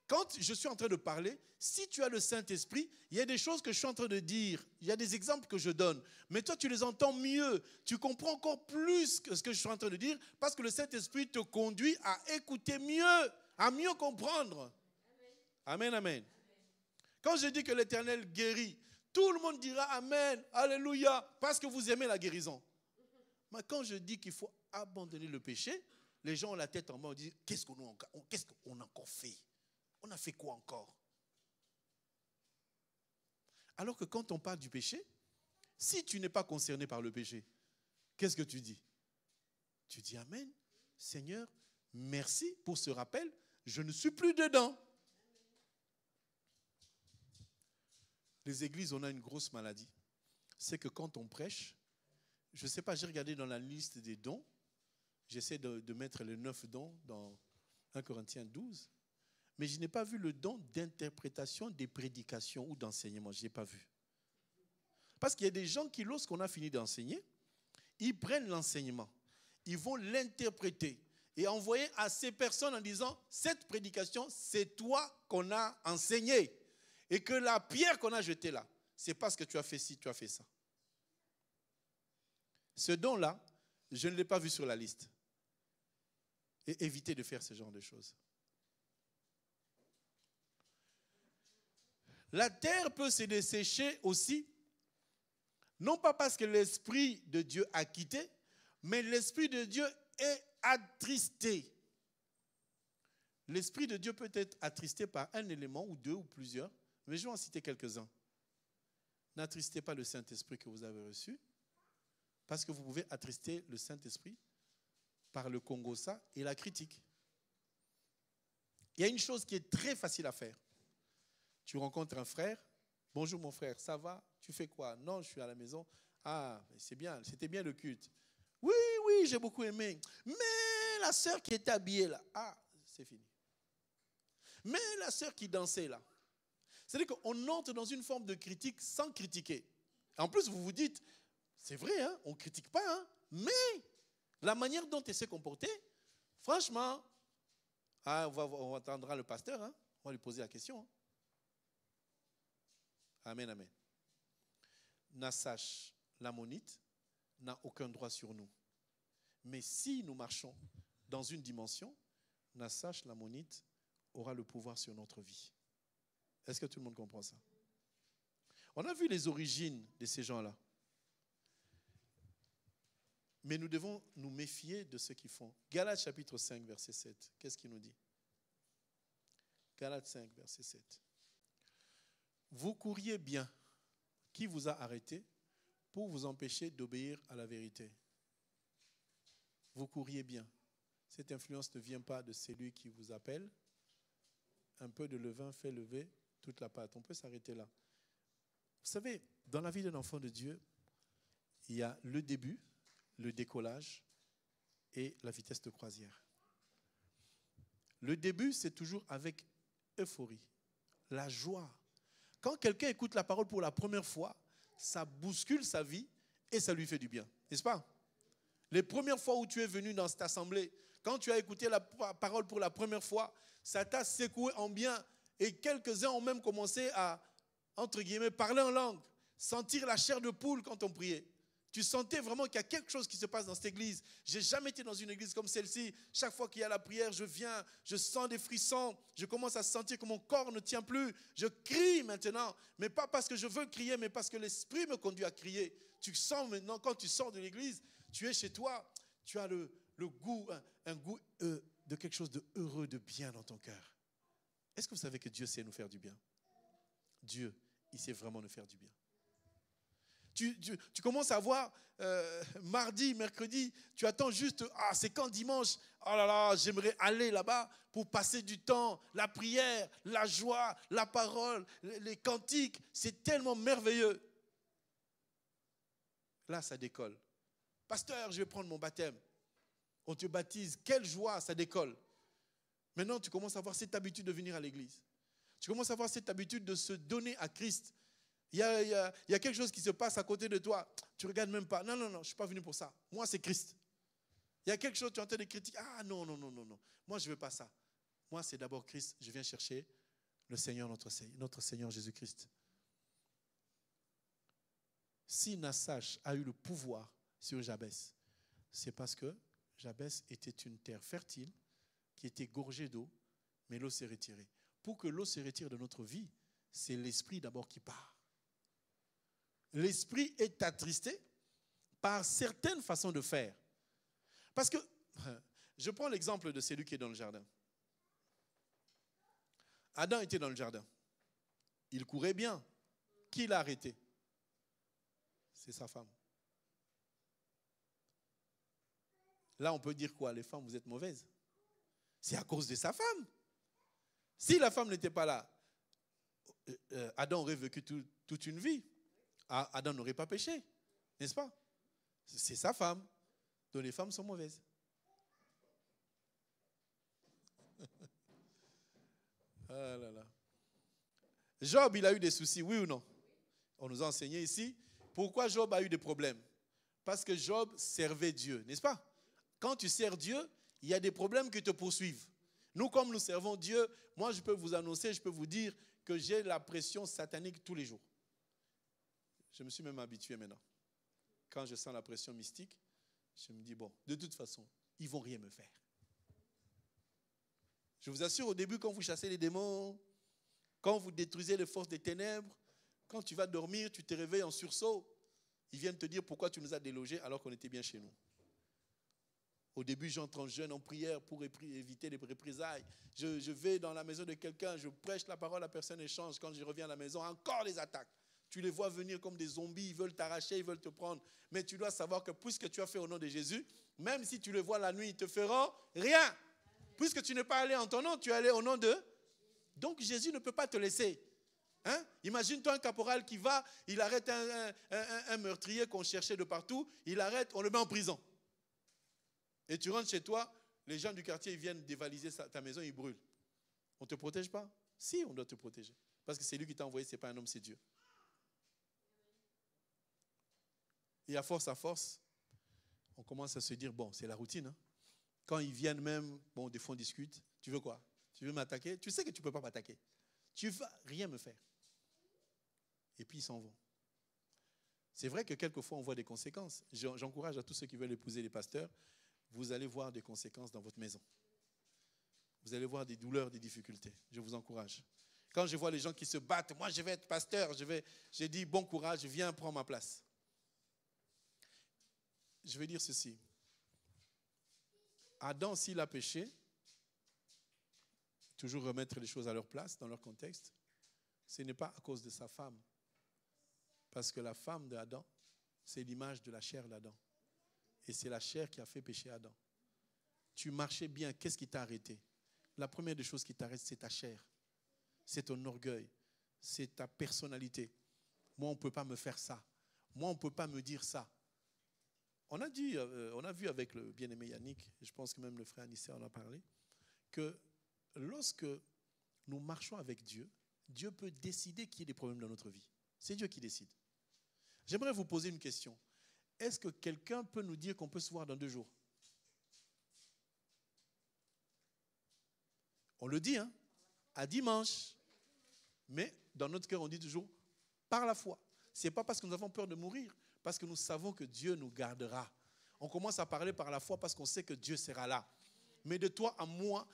quand je suis en train de parler, si tu as le Saint-Esprit, il y a des choses que je suis en train de dire, il y a des exemples que je donne, mais toi tu les entends mieux, tu comprends encore plus que ce que je suis en train de dire, parce que le Saint-Esprit te conduit à écouter mieux, à mieux comprendre. Amen, amen. Quand je dis que l'Éternel guérit, tout le monde dira Amen, Alléluia, parce que vous aimez la guérison. Mais quand je dis qu'il faut abandonner le péché, les gens ont la tête en bas, on dit qu'est-ce qu'on a encore fait? On a fait quoi encore? Alors que quand on parle du péché, si tu n'es pas concerné par le péché, qu'est-ce que tu dis? Tu dis Amen, Seigneur, merci pour ce rappel, je ne suis plus dedans. Les églises, on a une grosse maladie. C'est que quand on prêche, je ne sais pas, j'ai regardé dans la liste des dons, j'essaie de mettre les 9 dons dans 1 Corinthiens 12, mais je n'ai pas vu le don d'interprétation des prédications ou d'enseignement, je n'ai pas vu. Parce qu'il y a des gens qui, lorsqu'on a fini d'enseigner, ils prennent l'enseignement, ils vont l'interpréter et envoyer à ces personnes en disant « Cette prédication, c'est toi qu'on a enseigné. Et que la pierre qu'on a jetée là, c'est parce que tu as fait ci, tu as fait ça. » Ce don-là, je ne l'ai pas vu sur la liste. Et évitez de faire ce genre de choses. La terre peut se dessécher aussi, non pas parce que l'Esprit de Dieu a quitté, mais l'Esprit de Dieu est attristé. L'Esprit de Dieu peut être attristé par un élément ou deux ou plusieurs, mais je vais en citer quelques-uns. N'attristez pas le Saint-Esprit que vous avez reçu, parce que vous pouvez attrister le Saint-Esprit par le Congo-ça et la critique. Il y a une chose qui est très facile à faire. Tu rencontres un frère. Bonjour mon frère, ça va? Tu fais quoi? Non, je suis à la maison. Ah, c'est bien, c'était bien le culte. Oui, oui, j'ai beaucoup aimé. Mais la sœur qui était habillée là, ah, c'est fini. Mais la sœur qui dansait là. C'est-à-dire qu'on entre dans une forme de critique sans critiquer. En plus, vous vous dites, c'est vrai, hein, on ne critique pas, hein, mais la manière dont elle s'est comportée, franchement, ah, on entendra le pasteur, hein, on va lui poser la question. Hein. Amen, amen. Nassach, l'ammonite, n'a aucun droit sur nous. Mais si nous marchons dans une dimension, Nassach, l'ammonite, aura le pouvoir sur notre vie. Est-ce que tout le monde comprend ça? On a vu les origines de ces gens-là. Mais nous devons nous méfier de ce qu'ils font. Galates chapitre 5, verset 7. Qu'est-ce qu'il nous dit? Galates 5, verset 7. Vous couriez bien. Qui vous a arrêté pour vous empêcher d'obéir à la vérité? Vous couriez bien. Cette influence ne vient pas de celui qui vous appelle. Un peu de levain fait lever toute la pâte. On peut s'arrêter là. Vous savez, dans la vie d'un enfant de Dieu, il y a le début, le décollage et la vitesse de croisière. Le début, c'est toujours avec euphorie, la joie. Quand quelqu'un écoute la parole pour la première fois, ça bouscule sa vie et ça lui fait du bien. N'est-ce pas? Les premières fois où tu es venu dans cette assemblée, quand tu as écouté la parole pour la première fois, ça t'a secoué en bien. Et quelques-uns ont même commencé à, entre guillemets, parler en langue, sentir la chair de poule quand on priait. Tu sentais vraiment qu'il y a quelque chose qui se passe dans cette église. Je n'ai jamais été dans une église comme celle-ci. Chaque fois qu'il y a la prière, je viens, je sens des frissons. Je commence à sentir que mon corps ne tient plus. Je crie maintenant, mais pas parce que je veux crier, mais parce que l'Esprit me conduit à crier. Tu sens maintenant, quand tu sors de l'église, tu es chez toi, tu as le goût, un goût de quelque chose de heureux, de bien dans ton cœur. Est-ce que vous savez que Dieu sait nous faire du bien? Dieu, il sait vraiment nous faire du bien. Tu commences à voir mardi, mercredi, tu attends juste, ah c'est quand dimanche? Oh là là, j'aimerais aller là-bas pour passer du temps, la prière, la joie, la parole, les cantiques, c'est tellement merveilleux. Là, ça décolle. Pasteur, je vais prendre mon baptême. On te baptise, quelle joie, ça décolle. Maintenant, tu commences à avoir cette habitude de venir à l'église. Tu commences à avoir cette habitude de se donner à Christ. Il y a quelque chose qui se passe à côté de toi. Tu ne regardes même pas. Non, je ne suis pas venu pour ça. Moi, c'est Christ. Il y a quelque chose, tu es en train de critiquer. Ah non. Moi, je ne veux pas ça. Moi, c'est d'abord Christ. Je viens chercher le Seigneur, notre Seigneur Jésus-Christ. Si Nassach a eu le pouvoir sur Jabès, c'est parce que Jabès était une terre fertile qui était gorgée d'eau, mais l'eau s'est retirée. pour que l'eau se retire de notre vie, c'est l'esprit d'abord qui part. L'esprit est attristé par certaines façons de faire. Parce que, je prends l'exemple de celui qui est dans le jardin. Adam était dans le jardin. Il courait bien. Qui l'a arrêté? C'est sa femme. Là, on peut dire quoi? Les femmes, vous êtes mauvaises. C'est à cause de sa femme. Si la femme n'était pas là, Adam aurait vécu toute une vie. Adam n'aurait pas péché, n'est-ce pas? C'est sa femme. Donc les femmes sont mauvaises. Ah là là. Job, il a eu des soucis, oui ou non? On nous a enseigné ici. Pourquoi Job a eu des problèmes? Parce que Job servait Dieu, n'est-ce pas? Quand tu sers Dieu, il y a des problèmes qui te poursuivent. Nous, comme nous servons Dieu, moi, je peux vous annoncer, je peux vous dire que j'ai la pression satanique tous les jours. Je me suis même habitué maintenant. Quand je sens la pression mystique, je me dis, bon, de toute façon, ils ne vont rien me faire. Je vous assure, au début, quand vous chassez les démons, quand vous détruisez les forces des ténèbres, quand tu vas dormir, tu te réveilles en sursaut, ils viennent te dire pourquoi tu nous as délogés alors qu'on était bien chez nous. Au début, j'entre en jeûne, en prière pour éviter les représailles. Je vais dans la maison de quelqu'un, je prêche la parole, la personne échange. Quand je reviens à la maison, encore les attaques. Tu les vois venir comme des zombies, ils veulent t'arracher, ils veulent te prendre. Mais tu dois savoir que puisque tu as fait au nom de Jésus, même si tu les vois la nuit, ils ne te feront rien. Puisque tu n'es pas allé en ton nom, tu es allé au nom de... Donc Jésus ne peut pas te laisser. Hein? Imagine-toi un caporal qui va, il arrête un meurtrier qu'on cherchait de partout, il arrête, on le met en prison. Et tu rentres chez toi, les gens du quartier ils viennent dévaliser ta maison, ils brûlent. On ne te protège pas? Si, on doit te protéger. Parce que c'est lui qui t'a envoyé, ce n'est pas un homme, c'est Dieu. Et à force, on commence à se dire, bon, c'est la routine. Hein? Quand ils viennent même, bon, des fois on discute, tu veux quoi? Tu veux m'attaquer? Tu sais que tu ne peux pas m'attaquer. Tu ne vas rien me faire. Et puis ils s'en vont. C'est vrai que quelquefois on voit des conséquences. J'encourage à tous ceux qui veulent épouser les pasteurs, vous allez voir des conséquences dans votre maison. Vous allez voir des douleurs, des difficultés. Je vous encourage. Quand je vois les gens qui se battent, moi je vais être pasteur, j'ai dit bon courage, viens prendre ma place. Je vais dire ceci. Adam, s'il a péché, toujours remettre les choses à leur place, dans leur contexte, ce n'est pas à cause de sa femme. Parce que la femme d'Adam, c'est l'image de la chair d'Adam. Et c'est la chair qui a fait pécher Adam. Tu marchais bien, qu'est-ce qui t'a arrêté? La première des choses qui t'arrête, c'est ta chair. C'est ton orgueil. C'est ta personnalité. Moi, on ne peut pas me faire ça. Moi, on ne peut pas me dire ça. On a vu avec le bien-aimé Yannick, et je pense que même le frère Anissa en a parlé, que lorsque nous marchons avec Dieu, Dieu peut décider qu'il y ait des problèmes dans notre vie. C'est Dieu qui décide. J'aimerais vous poser une question. Est-ce que quelqu'un peut nous dire qu'on peut se voir dans 2 jours? On le dit, hein? À dimanche. Mais dans notre cœur, on dit toujours par la foi. Ce n'est pas parce que nous avons peur de mourir, parce que nous savons que Dieu nous gardera. On commence à parler par la foi parce qu'on sait que Dieu sera là. Mais de toi à moi,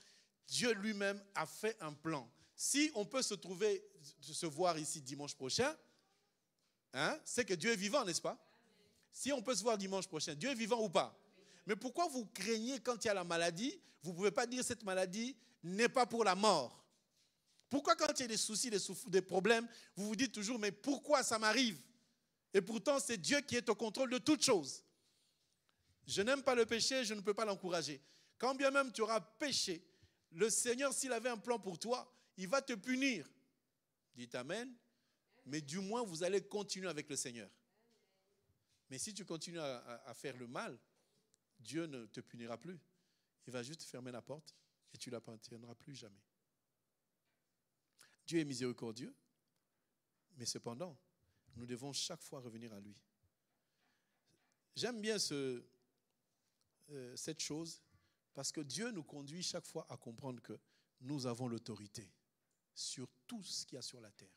Dieu lui-même a fait un plan. Si on peut se voir ici dimanche prochain, hein, c'est que Dieu est vivant, n'est-ce pas? Si on peut se voir dimanche prochain, Dieu est vivant ou pas? Mais pourquoi vous craignez quand il y a la maladie? Vous ne pouvez pas dire cette maladie n'est pas pour la mort. Pourquoi quand il y a des soucis, des problèmes, vous vous dites toujours, mais pourquoi ça m'arrive? Et pourtant, c'est Dieu qui est au contrôle de toutes choses. Je n'aime pas le péché, je ne peux pas l'encourager. Quand bien même tu auras péché, le Seigneur, s'il avait un plan pour toi, il va te punir. Dites Amen. Mais du moins, vous allez continuer avec le Seigneur. Mais si tu continues à faire le mal, Dieu ne te punira plus. Il va juste fermer la porte et tu ne l'appartiendras plus jamais. Dieu est miséricordieux, mais cependant, nous devons chaque fois revenir à lui. J'aime bien cette chose parce que Dieu nous conduit chaque fois à comprendre que nous avons l'autorité sur tout ce qu'il y a sur la terre.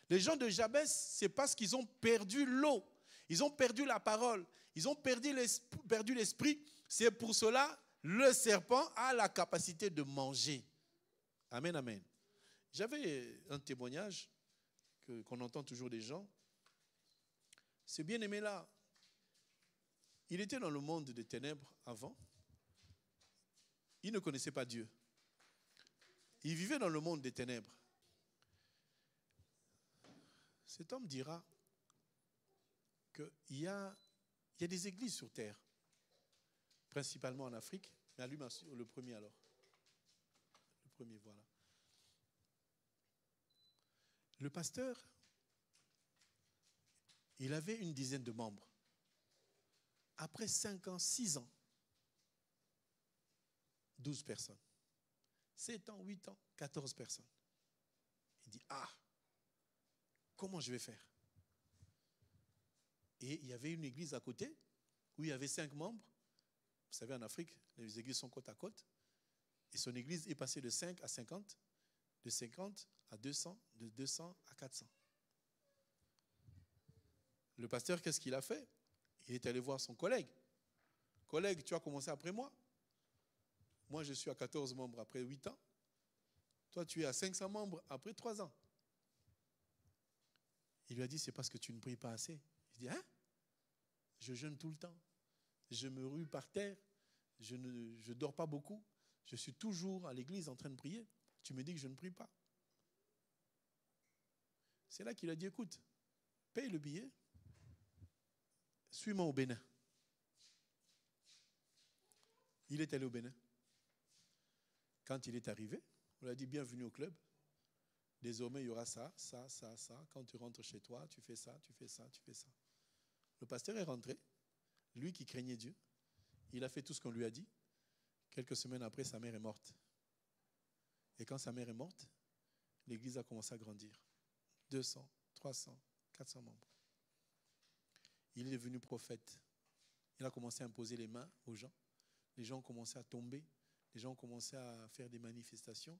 Les gens de Jabès, c'est parce qu'ils ont perdu l'eau. Ils ont perdu la parole. Ils ont perdu l'esprit. C'est pour cela le serpent a la capacité de manger Amen, amen. J'avais un témoignage qu'on entend toujours des gens. Ce bien-aimé-là, il était dans le monde des ténèbres avant. Il ne connaissait pas Dieu. Il vivait dans le monde des ténèbres. Cet homme dira qu'il y a des églises sur terre, principalement en Afrique, mais allume le premier alors. Le premier, voilà. Le pasteur, il avait une dizaine de membres. Après 5 ans, 6 ans, 12 personnes. 7 ans, 8 ans, 14 personnes. Il dit, comment je vais faire? Et il y avait une église à côté où il y avait 5 membres. Vous savez, en Afrique, les églises sont côte à côte. Et son église est passée de 5 à 50, de 50 à 200, de 200 à 400. Le pasteur, qu'est-ce qu'il a fait? Il est allé voir son collègue. Collègue, tu as commencé après moi. Moi, je suis à 14 membres après 8 ans. Toi, tu es à 500 membres après 3 ans. Il lui a dit, c'est parce que tu ne pries pas assez. Il dit, je jeûne tout le temps. Je me rue par terre. Je ne dors pas beaucoup. Je suis toujours à l'église en train de prier. Tu me dis que je ne prie pas. C'est là qu'il a dit, écoute, paye le billet. Suis-moi au Bénin. Il est allé au Bénin. Quand il est arrivé, on lui a dit, bienvenue au club. Désormais, il y aura ça, ça, ça, ça. Quand tu rentres chez toi, tu fais ça, tu fais ça, tu fais ça. Le pasteur est rentré. Lui qui craignait Dieu, il a fait tout ce qu'on lui a dit. Quelques semaines après, sa mère est morte. Et quand sa mère est morte, l'église a commencé à grandir. 200, 300, 400 membres. Il est devenu prophète. Il a commencé à imposer les mains aux gens. Les gens ont commencé à tomber. Les gens ont commencé à faire des manifestations.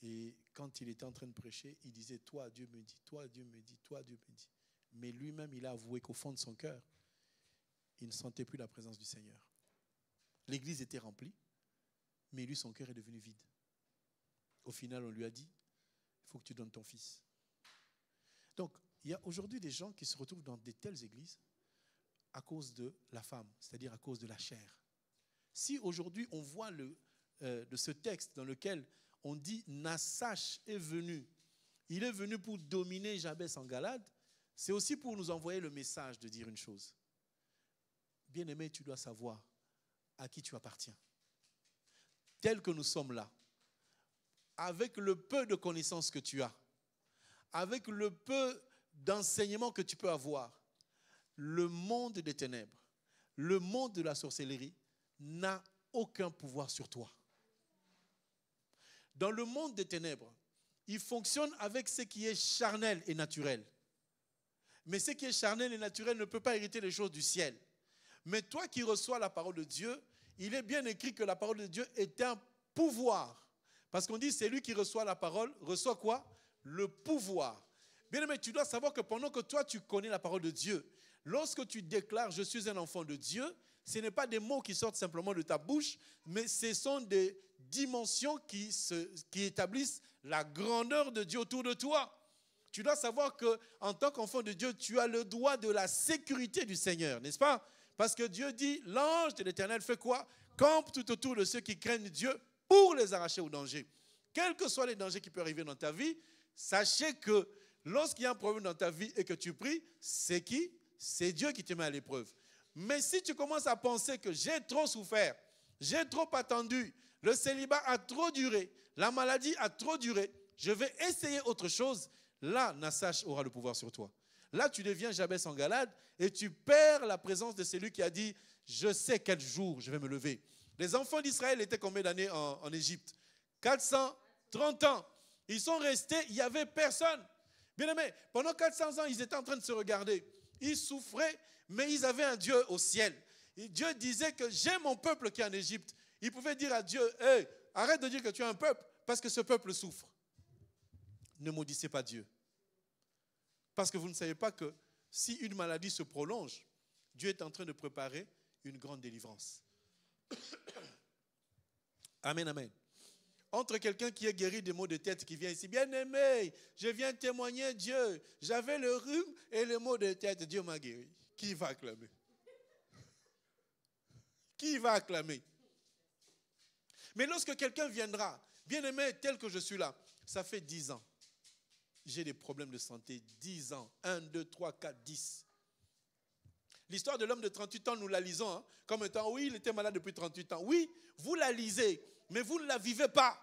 Et quand il était en train de prêcher, il disait, toi, Dieu me dit, toi, Dieu me dit, toi, Dieu me dit. Mais lui-même, il a avoué qu'au fond de son cœur, il ne sentait plus la présence du Seigneur. L'église était remplie, mais lui, son cœur est devenu vide. Au final, on lui a dit, il faut que tu donnes ton fils. Donc, il y a aujourd'hui des gens qui se retrouvent dans de telles églises à cause de la femme, c'est-à-dire à cause de la chair. Si aujourd'hui, on voit de ce texte dans lequel on dit « Nasash est venu », il est venu pour dominer Jabès en Galade, c'est aussi pour nous envoyer le message de dire une chose. Bien-aimé, tu dois savoir à qui tu appartiens. Tel que nous sommes là, avec le peu de connaissances que tu as, avec le peu d'enseignements que tu peux avoir, le monde des ténèbres, le monde de la sorcellerie n'a aucun pouvoir sur toi. Dans le monde des ténèbres, il fonctionne avec ce qui est charnel et naturel. Mais ce qui est charnel et naturel ne peut pas hériter les choses du ciel. Mais toi qui reçois la parole de Dieu, il est bien écrit que la parole de Dieu est un pouvoir. Parce qu'on dit, c'est lui qui reçoit la parole, reçoit quoi? Le pouvoir. Bien aimé, tu dois savoir que pendant que toi tu connais la parole de Dieu, lorsque tu déclares « je suis un enfant de Dieu », ce n'est pas des mots qui sortent simplement de ta bouche, mais ce sont des dimensions qui établissent la grandeur de Dieu autour de toi. Tu dois savoir qu'en tant qu'enfant de Dieu, tu as le droit de la sécurité du Seigneur, n'est-ce pas? Parce que Dieu dit, l'ange de l'Éternel fait quoi? Campe tout autour de ceux qui craignent Dieu pour les arracher au danger. Quels que soient les dangers qui peuvent arriver dans ta vie, sachez que lorsqu'il y a un problème dans ta vie et que tu pries, c'est qui? C'est Dieu qui te met à l'épreuve. Mais si tu commences à penser que j'ai trop souffert, j'ai trop attendu, le célibat a trop duré, la maladie a trop duré, je vais essayer autre chose, là, Nasash aura le pouvoir sur toi. Là, tu deviens Jabès en Galade et tu perds la présence de celui qui a dit « Je sais quel jour je vais me lever ». Les enfants d'Israël étaient combien d'années en Égypte? 430 ans. Ils sont restés, il n'y avait personne. Bien aimé, pendant 400 ans, ils étaient en train de se regarder. Ils souffraient, mais ils avaient un Dieu au ciel. Et Dieu disait que j'ai mon peuple qui est en Égypte. Il pouvait dire à Dieu, hey, arrête de dire que tu as un peuple, parce que ce peuple souffre. Ne maudissez pas Dieu. Parce que vous ne savez pas que si une maladie se prolonge, Dieu est en train de préparer une grande délivrance. Amen, amen. entre quelqu'un qui est guéri des maux de tête, qui vient ici, bien aimé, je viens témoigner Dieu. J'avais le rhume et les maux de tête, Dieu m'a guéri. Qui va acclamer? Qui va acclamer? Mais lorsque quelqu'un viendra, bien aimé, tel que je suis là, ça fait 10 ans. J'ai des problèmes de santé, 10 ans. 1, 2, 3, 4, 10. L'histoire de l'homme de 38 ans, nous la lisons, hein, comme étant, oui, il était malade depuis 38 ans. Oui, vous la lisez, mais vous ne la vivez pas.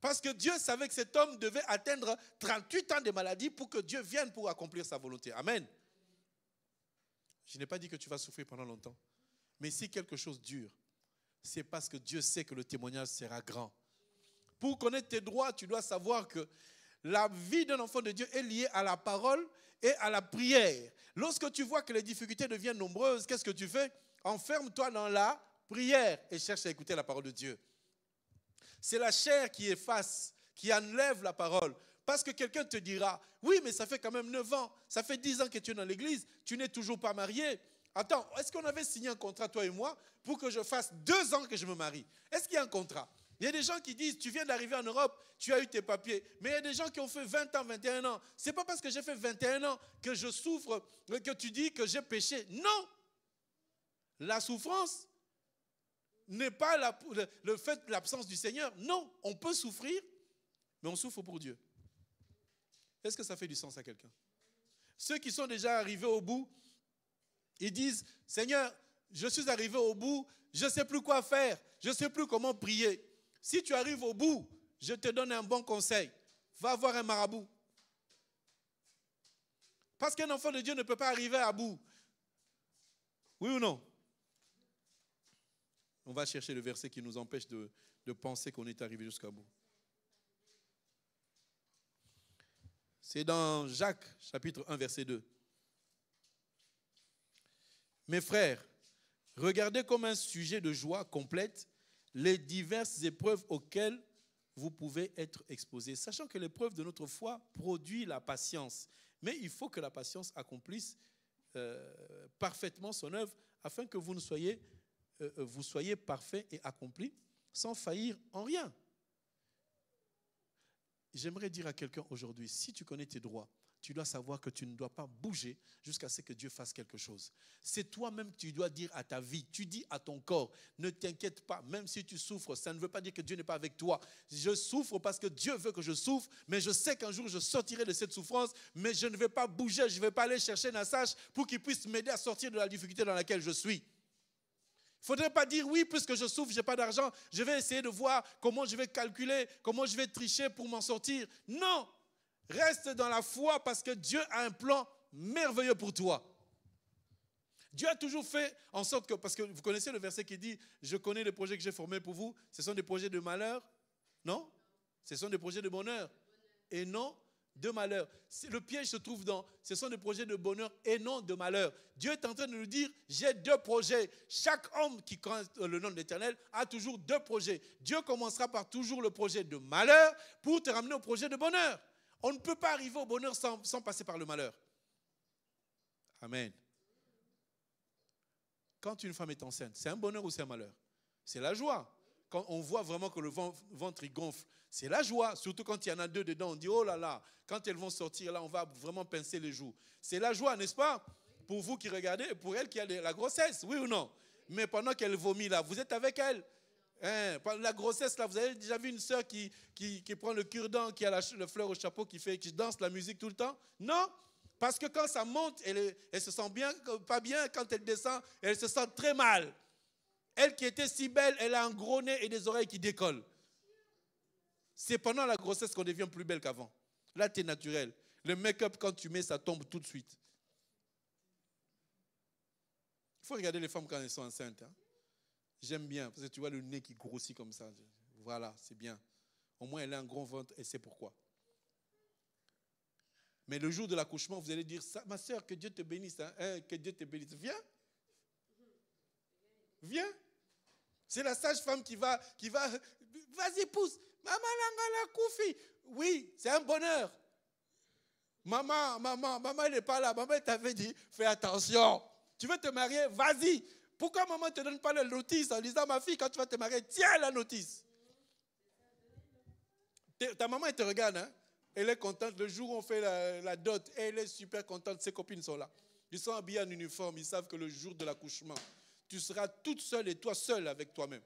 Parce que Dieu savait que cet homme devait atteindre 38 ans de maladie pour que Dieu vienne pour accomplir sa volonté. Amen. Je n'ai pas dit que tu vas souffrir pendant longtemps. Mais si quelque chose dure, c'est parce que Dieu sait que le témoignage sera grand. Pour connaître tes droits, tu dois savoir que la vie d'un enfant de Dieu est liée à la parole et à la prière. Lorsque tu vois que les difficultés deviennent nombreuses, qu'est-ce que tu fais? Enferme-toi dans la prière et cherche à écouter la parole de Dieu. C'est la chair qui efface, qui enlève la parole. Parce que quelqu'un te dira, oui, mais ça fait quand même 9 ans, ça fait 10 ans que tu es dans l'église, tu n'es toujours pas marié. Attends, est-ce qu'on avait signé un contrat, toi et moi, pour que je fasse 2 ans que je me marie? Est-ce qu'il y a un contrat? Il y a des gens qui disent, tu viens d'arriver en Europe, tu as eu tes papiers. Mais il y a des gens qui ont fait 20 ans, 21 ans. Ce n'est pas parce que j'ai fait 21 ans que je souffre, que tu dis que j'ai péché. Non! La souffrance n'est pas le fait de l'absence du Seigneur. Non, on peut souffrir, mais on souffre pour Dieu. Est-ce que ça fait du sens à quelqu'un? Ceux qui sont déjà arrivés au bout, ils disent, Seigneur, je suis arrivé au bout, je ne sais plus quoi faire, je ne sais plus comment prier. Si tu arrives au bout, je te donne un bon conseil. Va voir un marabout. Parce qu'un enfant de Dieu ne peut pas arriver à bout. Oui ou non? On va chercher le verset qui nous empêche de penser qu'on est arrivé jusqu'à bout. C'est dans Jacques, chapitre 1, verset 2. Mes frères, regardez comme un sujet de joie complète les diverses épreuves auxquelles vous pouvez être exposés, sachant que l'épreuve de notre foi produit la patience. Mais il faut que la patience accomplisse parfaitement son œuvre, afin que vous soyez parfaits et accomplis, sans faillir en rien. J'aimerais dire à quelqu'un aujourd'hui, si tu connais tes droits, tu dois savoir que tu ne dois pas bouger jusqu'à ce que Dieu fasse quelque chose. C'est toi-même que tu dois dire à ta vie, tu dis à ton corps, ne t'inquiète pas, même si tu souffres, ça ne veut pas dire que Dieu n'est pas avec toi. Je souffre parce que Dieu veut que je souffre, mais je sais qu'un jour je sortirai de cette souffrance, mais je ne vais pas bouger, je ne vais pas aller chercher Nassach pour qu'il puisse m'aider à sortir de la difficulté dans laquelle je suis. Il ne faudrait pas dire, oui, puisque je souffre, je n'ai pas d'argent, je vais essayer de voir comment je vais calculer, comment je vais tricher pour m'en sortir. Non! Reste dans la foi parce que Dieu a un plan merveilleux pour toi. Dieu a toujours fait en sorte que, parce que vous connaissez le verset qui dit, je connais les projets que j'ai formés pour vous, ce sont des projets de malheur, non? Ce sont des projets de bonheur et non de malheur. Le piège se trouve dans, ce sont des projets de bonheur et non de malheur. Dieu est en train de nous dire, j'ai 2 projets. Chaque homme qui connaît le nom de l'Éternel a toujours 2 projets. Dieu commencera par toujours le projet de malheur pour te ramener au projet de bonheur. On ne peut pas arriver au bonheur sans passer par le malheur. Amen. Quand une femme est enceinte, c'est un bonheur ou c'est un malheur? C'est la joie. Quand on voit vraiment que le ventre il gonfle, c'est la joie. Surtout quand il y en a 2 dedans, on dit oh là là, quand elles vont sortir là, on va vraiment pincer les joues. C'est la joie, n'est-ce pas? Pour vous qui regardez et pour elle qui a la grossesse, oui ou non? Mais pendant qu'elle vomit là, vous êtes avec elle. La grossesse là, vous avez déjà vu une sœur qui prend le cure-dent, qui a le fleur au chapeau, qui danse la musique tout le temps? Non, parce que quand ça monte, elle se sent bien, pas bien. Quand elle descend, elle se sent très mal. Elle qui était si belle, elle a un gros nez et des oreilles qui décollent. C'est pendant la grossesse qu'on devient plus belle qu'avant. Là, tu es naturel. Le make-up, quand tu mets, ça tombe tout de suite. Il faut regarder les femmes quand elles sont enceintes. Hein. J'aime bien, parce que tu vois le nez qui grossit comme ça. Voilà, c'est bien. Au moins, elle a un gros ventre et c'est pourquoi. Mais le jour de l'accouchement, vous allez dire, ma soeur, que Dieu te bénisse. Hein, que Dieu te bénisse. Viens. Viens. C'est la sage-femme qui va, vas-y, pousse. Maman, la koufi. Oui, c'est un bonheur. Maman, elle n'est pas là. Maman, elle t'avait dit, fais attention. Tu veux te marier, vas-y. Pourquoi maman ne te donne pas la notice en disant, ma fille, quand tu vas te marier, tiens la notice. Ta maman, elle te regarde, hein? Elle est contente. Le jour où on fait la dot, elle est super contente. Ses copines sont là. Ils sont habillés en uniforme. Ils savent que le jour de l'accouchement, tu seras toute seule et toi seule avec toi-même.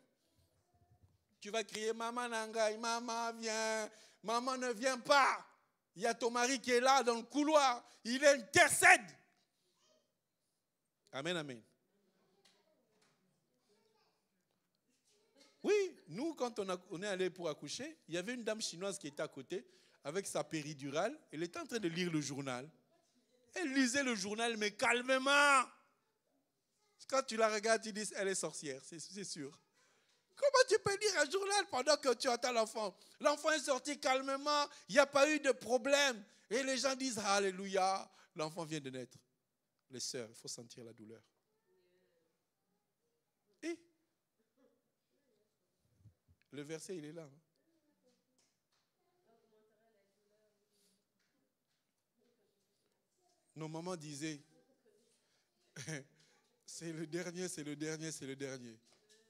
Tu vas crier, maman Nangaï, maman viens. Maman ne vient pas. Il y a ton mari qui est là dans le couloir. Il intercède. Amen, amen. Oui, nous, quand on est allé pour accoucher, il y avait une dame chinoise qui était à côté avec sa péridurale. Elle était en train de lire le journal. Elle lisait le journal, mais calmement. Quand tu la regardes, tu dis, elle est sorcière, c'est sûr. Comment tu peux lire un journal pendant que tu attends l'enfant? L'enfant est sorti calmement, il n'y a pas eu de problème. Et les gens disent, alléluia, l'enfant vient de naître. Les sœurs, il faut sentir la douleur. Et le verset, il est là. Nos mamans disaient, c'est le dernier, c'est le dernier, c'est le dernier.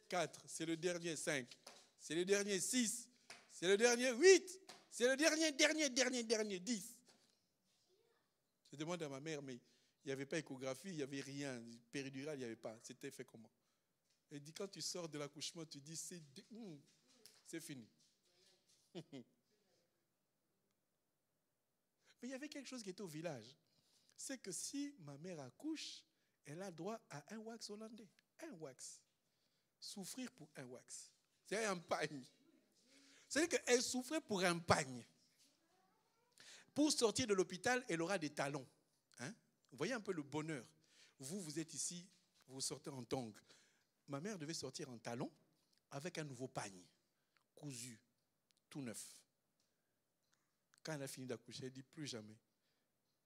4, c'est le dernier, 5. C'est le dernier, 6. C'est le dernier, 8. C'est le dernier, 10. Je demande à ma mère, mais il n'y avait pas échographie, il n'y avait rien. Péridurale, il n'y avait pas. C'était fait comment? Elle dit, quand tu sors de l'accouchement, tu dis, c'est fini. Mais il y avait quelque chose qui était au village. C'est que si ma mère accouche, elle a droit à un wax hollandais. Un wax. Souffrir pour un wax. C'est un pagne. C'est-à-dire qu'elle souffrait pour un pagne. Pour sortir de l'hôpital, elle aura des talons. Hein? Vous voyez un peu le bonheur. Vous êtes ici, vous sortez en tongs. Ma mère devait sortir en talons avec un nouveau pagne. Cousu, tout neuf. Quand elle a fini d'accoucher, elle dit plus jamais.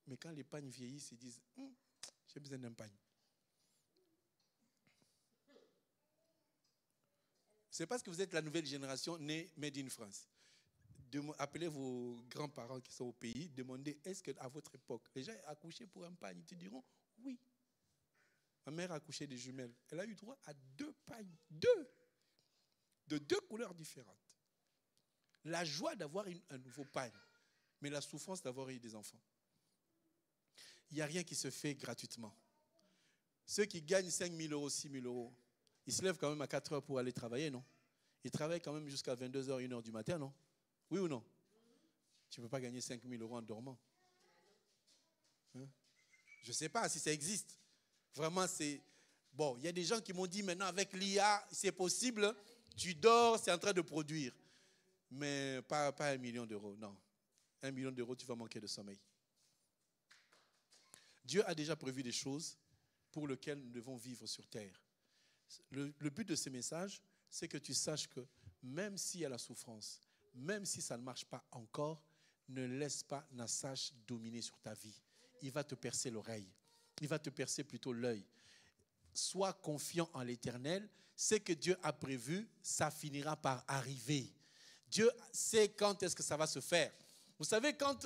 Mais quand les pagnes vieillissent, ils disent, j'ai besoin d'un pagne. C'est parce que vous êtes la nouvelle génération née made in France. Appelez vos grands-parents qui sont au pays, demandez, est-ce qu'à votre époque, les gens accouchaient pour un pagne? Ils te diront, oui. Ma mère a accouché des jumelles. Elle a eu droit à 2 pagnes. 2. De 2 couleurs différentes. La joie d'avoir un nouveau pagne, mais la souffrance d'avoir eu des enfants. Il n'y a rien qui se fait gratuitement. Ceux qui gagnent 5 000 euros, 6 000 euros, ils se lèvent quand même à 4 heures pour aller travailler, non? Ils travaillent quand même jusqu'à 22 h, 1 h du matin, non? Oui ou non? Tu ne peux pas gagner 5 000 euros en dormant. Hein? Je ne sais pas si ça existe. Vraiment, c'est... Bon, il y a des gens qui m'ont dit maintenant avec l'IA, c'est possible, tu dors, c'est en train de produire. Mais pas 1 million d'euros, non. 1 million d'euros, tu vas manquer de sommeil. Dieu a déjà prévu des choses pour lesquelles nous devons vivre sur terre. Le but de ces messages, c'est que tu saches que même s'il y a la souffrance, même si ça ne marche pas encore, ne laisse pas Nassach dominer sur ta vie. Il va te percer l'oreille. Il va te percer plutôt l'œil. Sois confiant en l'Éternel. Ce que Dieu a prévu, ça finira par arriver. Dieu sait quand est-ce que ça va se faire. Vous savez, quand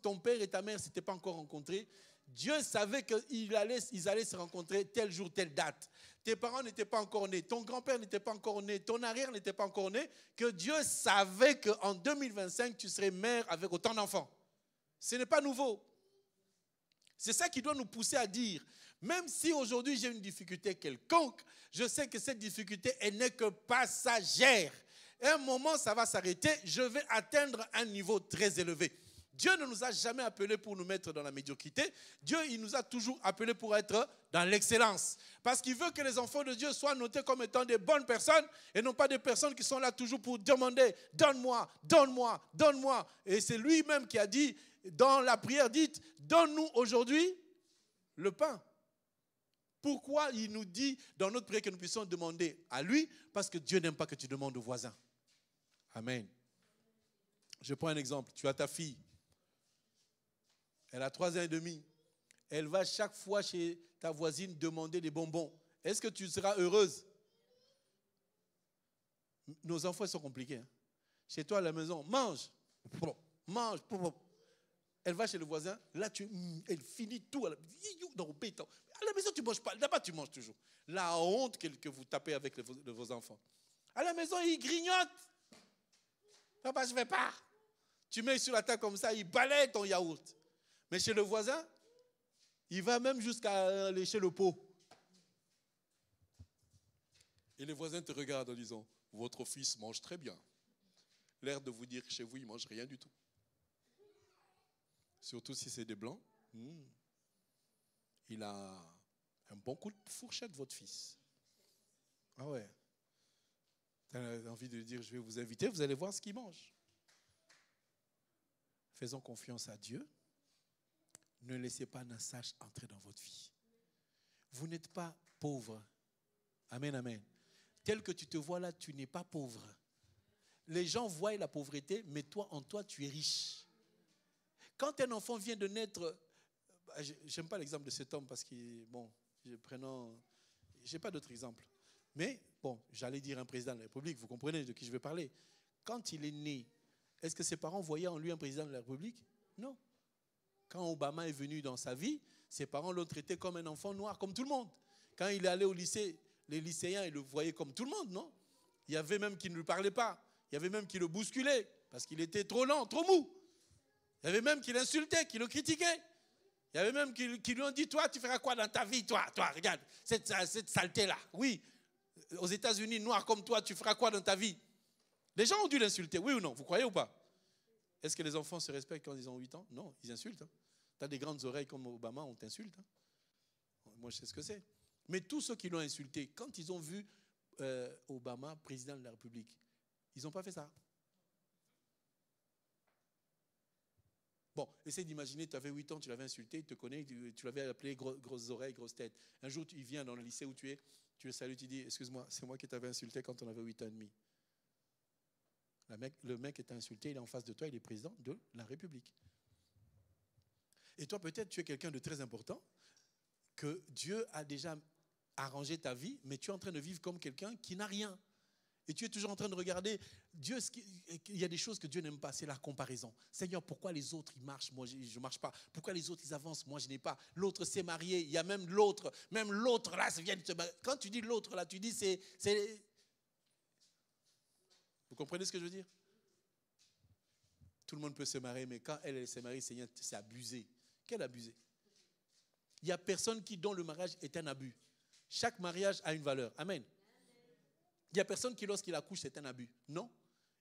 ton père et ta mère ne s'étaient pas encore rencontrés, Dieu savait qu'ils allaient se rencontrer tel jour, telle date. Tes parents n'étaient pas encore nés, ton grand-père n'était pas encore né, ton arrière n'était pas encore né, que Dieu savait qu'en 2025, tu serais mère avec autant d'enfants. Ce n'est pas nouveau. C'est ça qui doit nous pousser à dire, même si aujourd'hui j'ai une difficulté quelconque, je sais que cette difficulté n'est que passagère. À un moment, ça va s'arrêter, je vais atteindre un niveau très élevé. Dieu ne nous a jamais appelés pour nous mettre dans la médiocrité. Dieu, il nous a toujours appelés pour être dans l'excellence. Parce qu'il veut que les enfants de Dieu soient notés comme étant des bonnes personnes et non pas des personnes qui sont là toujours pour demander « Donne-moi, donne-moi, donne-moi ». Et c'est lui-même qui a dit dans la prière dite « Donne-nous aujourd'hui le pain ». Pourquoi il nous dit dans notre prière que nous puissions demander à lui? Parce que Dieu n'aime pas que tu demandes aux voisins. Amen. Je prends un exemple. Tu as ta fille. Elle a 3 ans et demi. Elle va chaque fois chez ta voisine demander des bonbons. Est-ce que tu seras heureuse? Nos enfants sont compliqués. Hein? Chez toi à la maison, mange. Mange. Elle va chez le voisin. Là, elle finit tout. À la maison, tu ne manges pas. Là-bas, tu manges toujours. La honte que vous tapez avec vos enfants. À la maison, ils grignotent. Papa, je ne vais pas. Tu mets sur la table comme ça, il balaye ton yaourt. Mais chez le voisin, il va même jusqu'à lécher le pot. Et les voisins te regardent en disant, votre fils mange très bien. L'air de vous dire que chez vous, il ne mange rien du tout. Surtout si c'est des blancs. Il a un bon coup de fourchette, votre fils. Ah ouais. Tu as envie de dire, je vais vous inviter, vous allez voir ce qu'il mange. Faisons confiance à Dieu. Ne laissez pas Nassach entrer dans votre vie. Vous n'êtes pas pauvre. Amen, amen. Tel que tu te vois là, tu n'es pas pauvre. Les gens voient la pauvreté, mais toi, en toi, tu es riche. Quand un enfant vient de naître, j'aime pas l'exemple de cet homme parce que, bon, je n'ai pas d'autre exemple. Mais, bon, j'allais dire un président de la République, vous comprenez de qui je vais parler. Quand il est né, est-ce que ses parents voyaient en lui un président de la République? Non. Quand Obama est venu dans sa vie, ses parents l'ont traité comme un enfant noir, comme tout le monde. Quand il est allé au lycée, les lycéens, ils le voyaient comme tout le monde, non? Il y avait même qui ne lui parlaient pas. Il y avait même qui le bousculaient parce qu'il était trop lent, trop mou. Il y avait même qui l'insultaient, qui le critiquaient. Il y avait même qui lui ont dit, toi, tu feras quoi dans ta vie, toi, regarde, cette saleté-là. Oui, aux États-Unis, noir comme toi, tu feras quoi dans ta vie? Les gens ont dû l'insulter, oui ou non? Vous croyez ou pas? Est-ce que les enfants se respectent quand ils ont 8 ans? Non, ils insultent. Hein. Tu as des grandes oreilles comme Obama, on t'insulte. Hein. Moi, je sais ce que c'est. Mais tous ceux qui l'ont insulté, quand ils ont vu Obama, président de la République, ils n'ont pas fait ça. Bon, essaye d'imaginer, tu avais 8 ans, tu l'avais insulté, il te connaît, tu l'avais appelé grosses oreilles, grosse tête. Un jour, il vient dans le lycée où tu es, tu le salues, tu dis, excuse-moi, c'est moi qui t'avais insulté quand on avait 8 ans et demi. Le mec qui t'a insulté, il est en face de toi, il est président de la République. Et toi, peut-être, tu es quelqu'un de très important, que Dieu a déjà arrangé ta vie, mais tu es en train de vivre comme quelqu'un qui n'a rien. Et tu es toujours en train de regarder, Dieu, il y a des choses que Dieu n'aime pas, c'est la comparaison. Seigneur, pourquoi les autres, ils marchent, moi, je ne marche pas? Pourquoi les autres, ils avancent, moi, je n'ai pas? L'autre s'est marié, il y a même l'autre là, ça vient de se marier. Quand tu dis l'autre là, tu dis c'est... Vous comprenez ce que je veux dire? Tout le monde peut se marier, mais quand elle s'est mariée, Seigneur, c'est abusé. Quel abusé? Il n'y a personne dont le mariage est un abus. Chaque mariage a une valeur. Amen. Il n'y a personne qui, lorsqu'il accouche, c'est un abus. Non.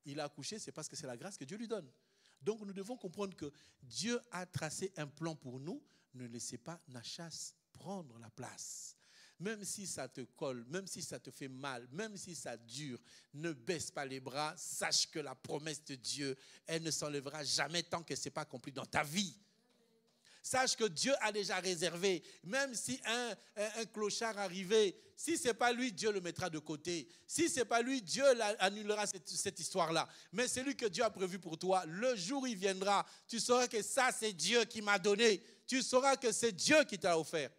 Il a accouché, c'est parce que c'est la grâce que Dieu lui donne. Donc, nous devons comprendre que Dieu a tracé un plan pour nous. Ne laissez pas Nassach prendre la place. Même si ça te colle, même si ça te fait mal, même si ça dure, ne baisse pas les bras. Sache que la promesse de Dieu, elle ne s'enlèvera jamais tant qu'elle ne s'est pas accomplie dans ta vie. Sache que Dieu a déjà réservé, même si un clochard arrivait, si ce n'est pas lui, Dieu le mettra de côté. Si ce n'est pas lui, Dieu annulera cette histoire-là. Mais celui que Dieu a prévu pour toi, le jour où il viendra, tu sauras que ça, c'est Dieu qui m'a donné. Tu sauras que c'est Dieu qui t'a offert.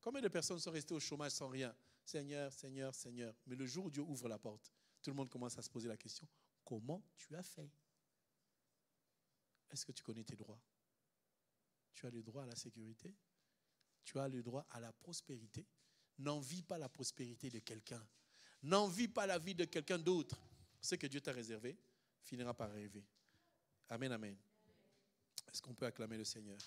Combien de personnes sont restées au chômage sans rien? Seigneur, Seigneur, Seigneur. Mais le jour où Dieu ouvre la porte, tout le monde commence à se poser la question, comment tu as fait? Est-ce que tu connais tes droits? Tu as le droit à la sécurité. Tu as le droit à la prospérité. N'envie pas la prospérité de quelqu'un. N'envie pas la vie de quelqu'un d'autre. Ce que Dieu t'a réservé finira par arriver. Amen, amen. Est-ce qu'on peut acclamer le Seigneur?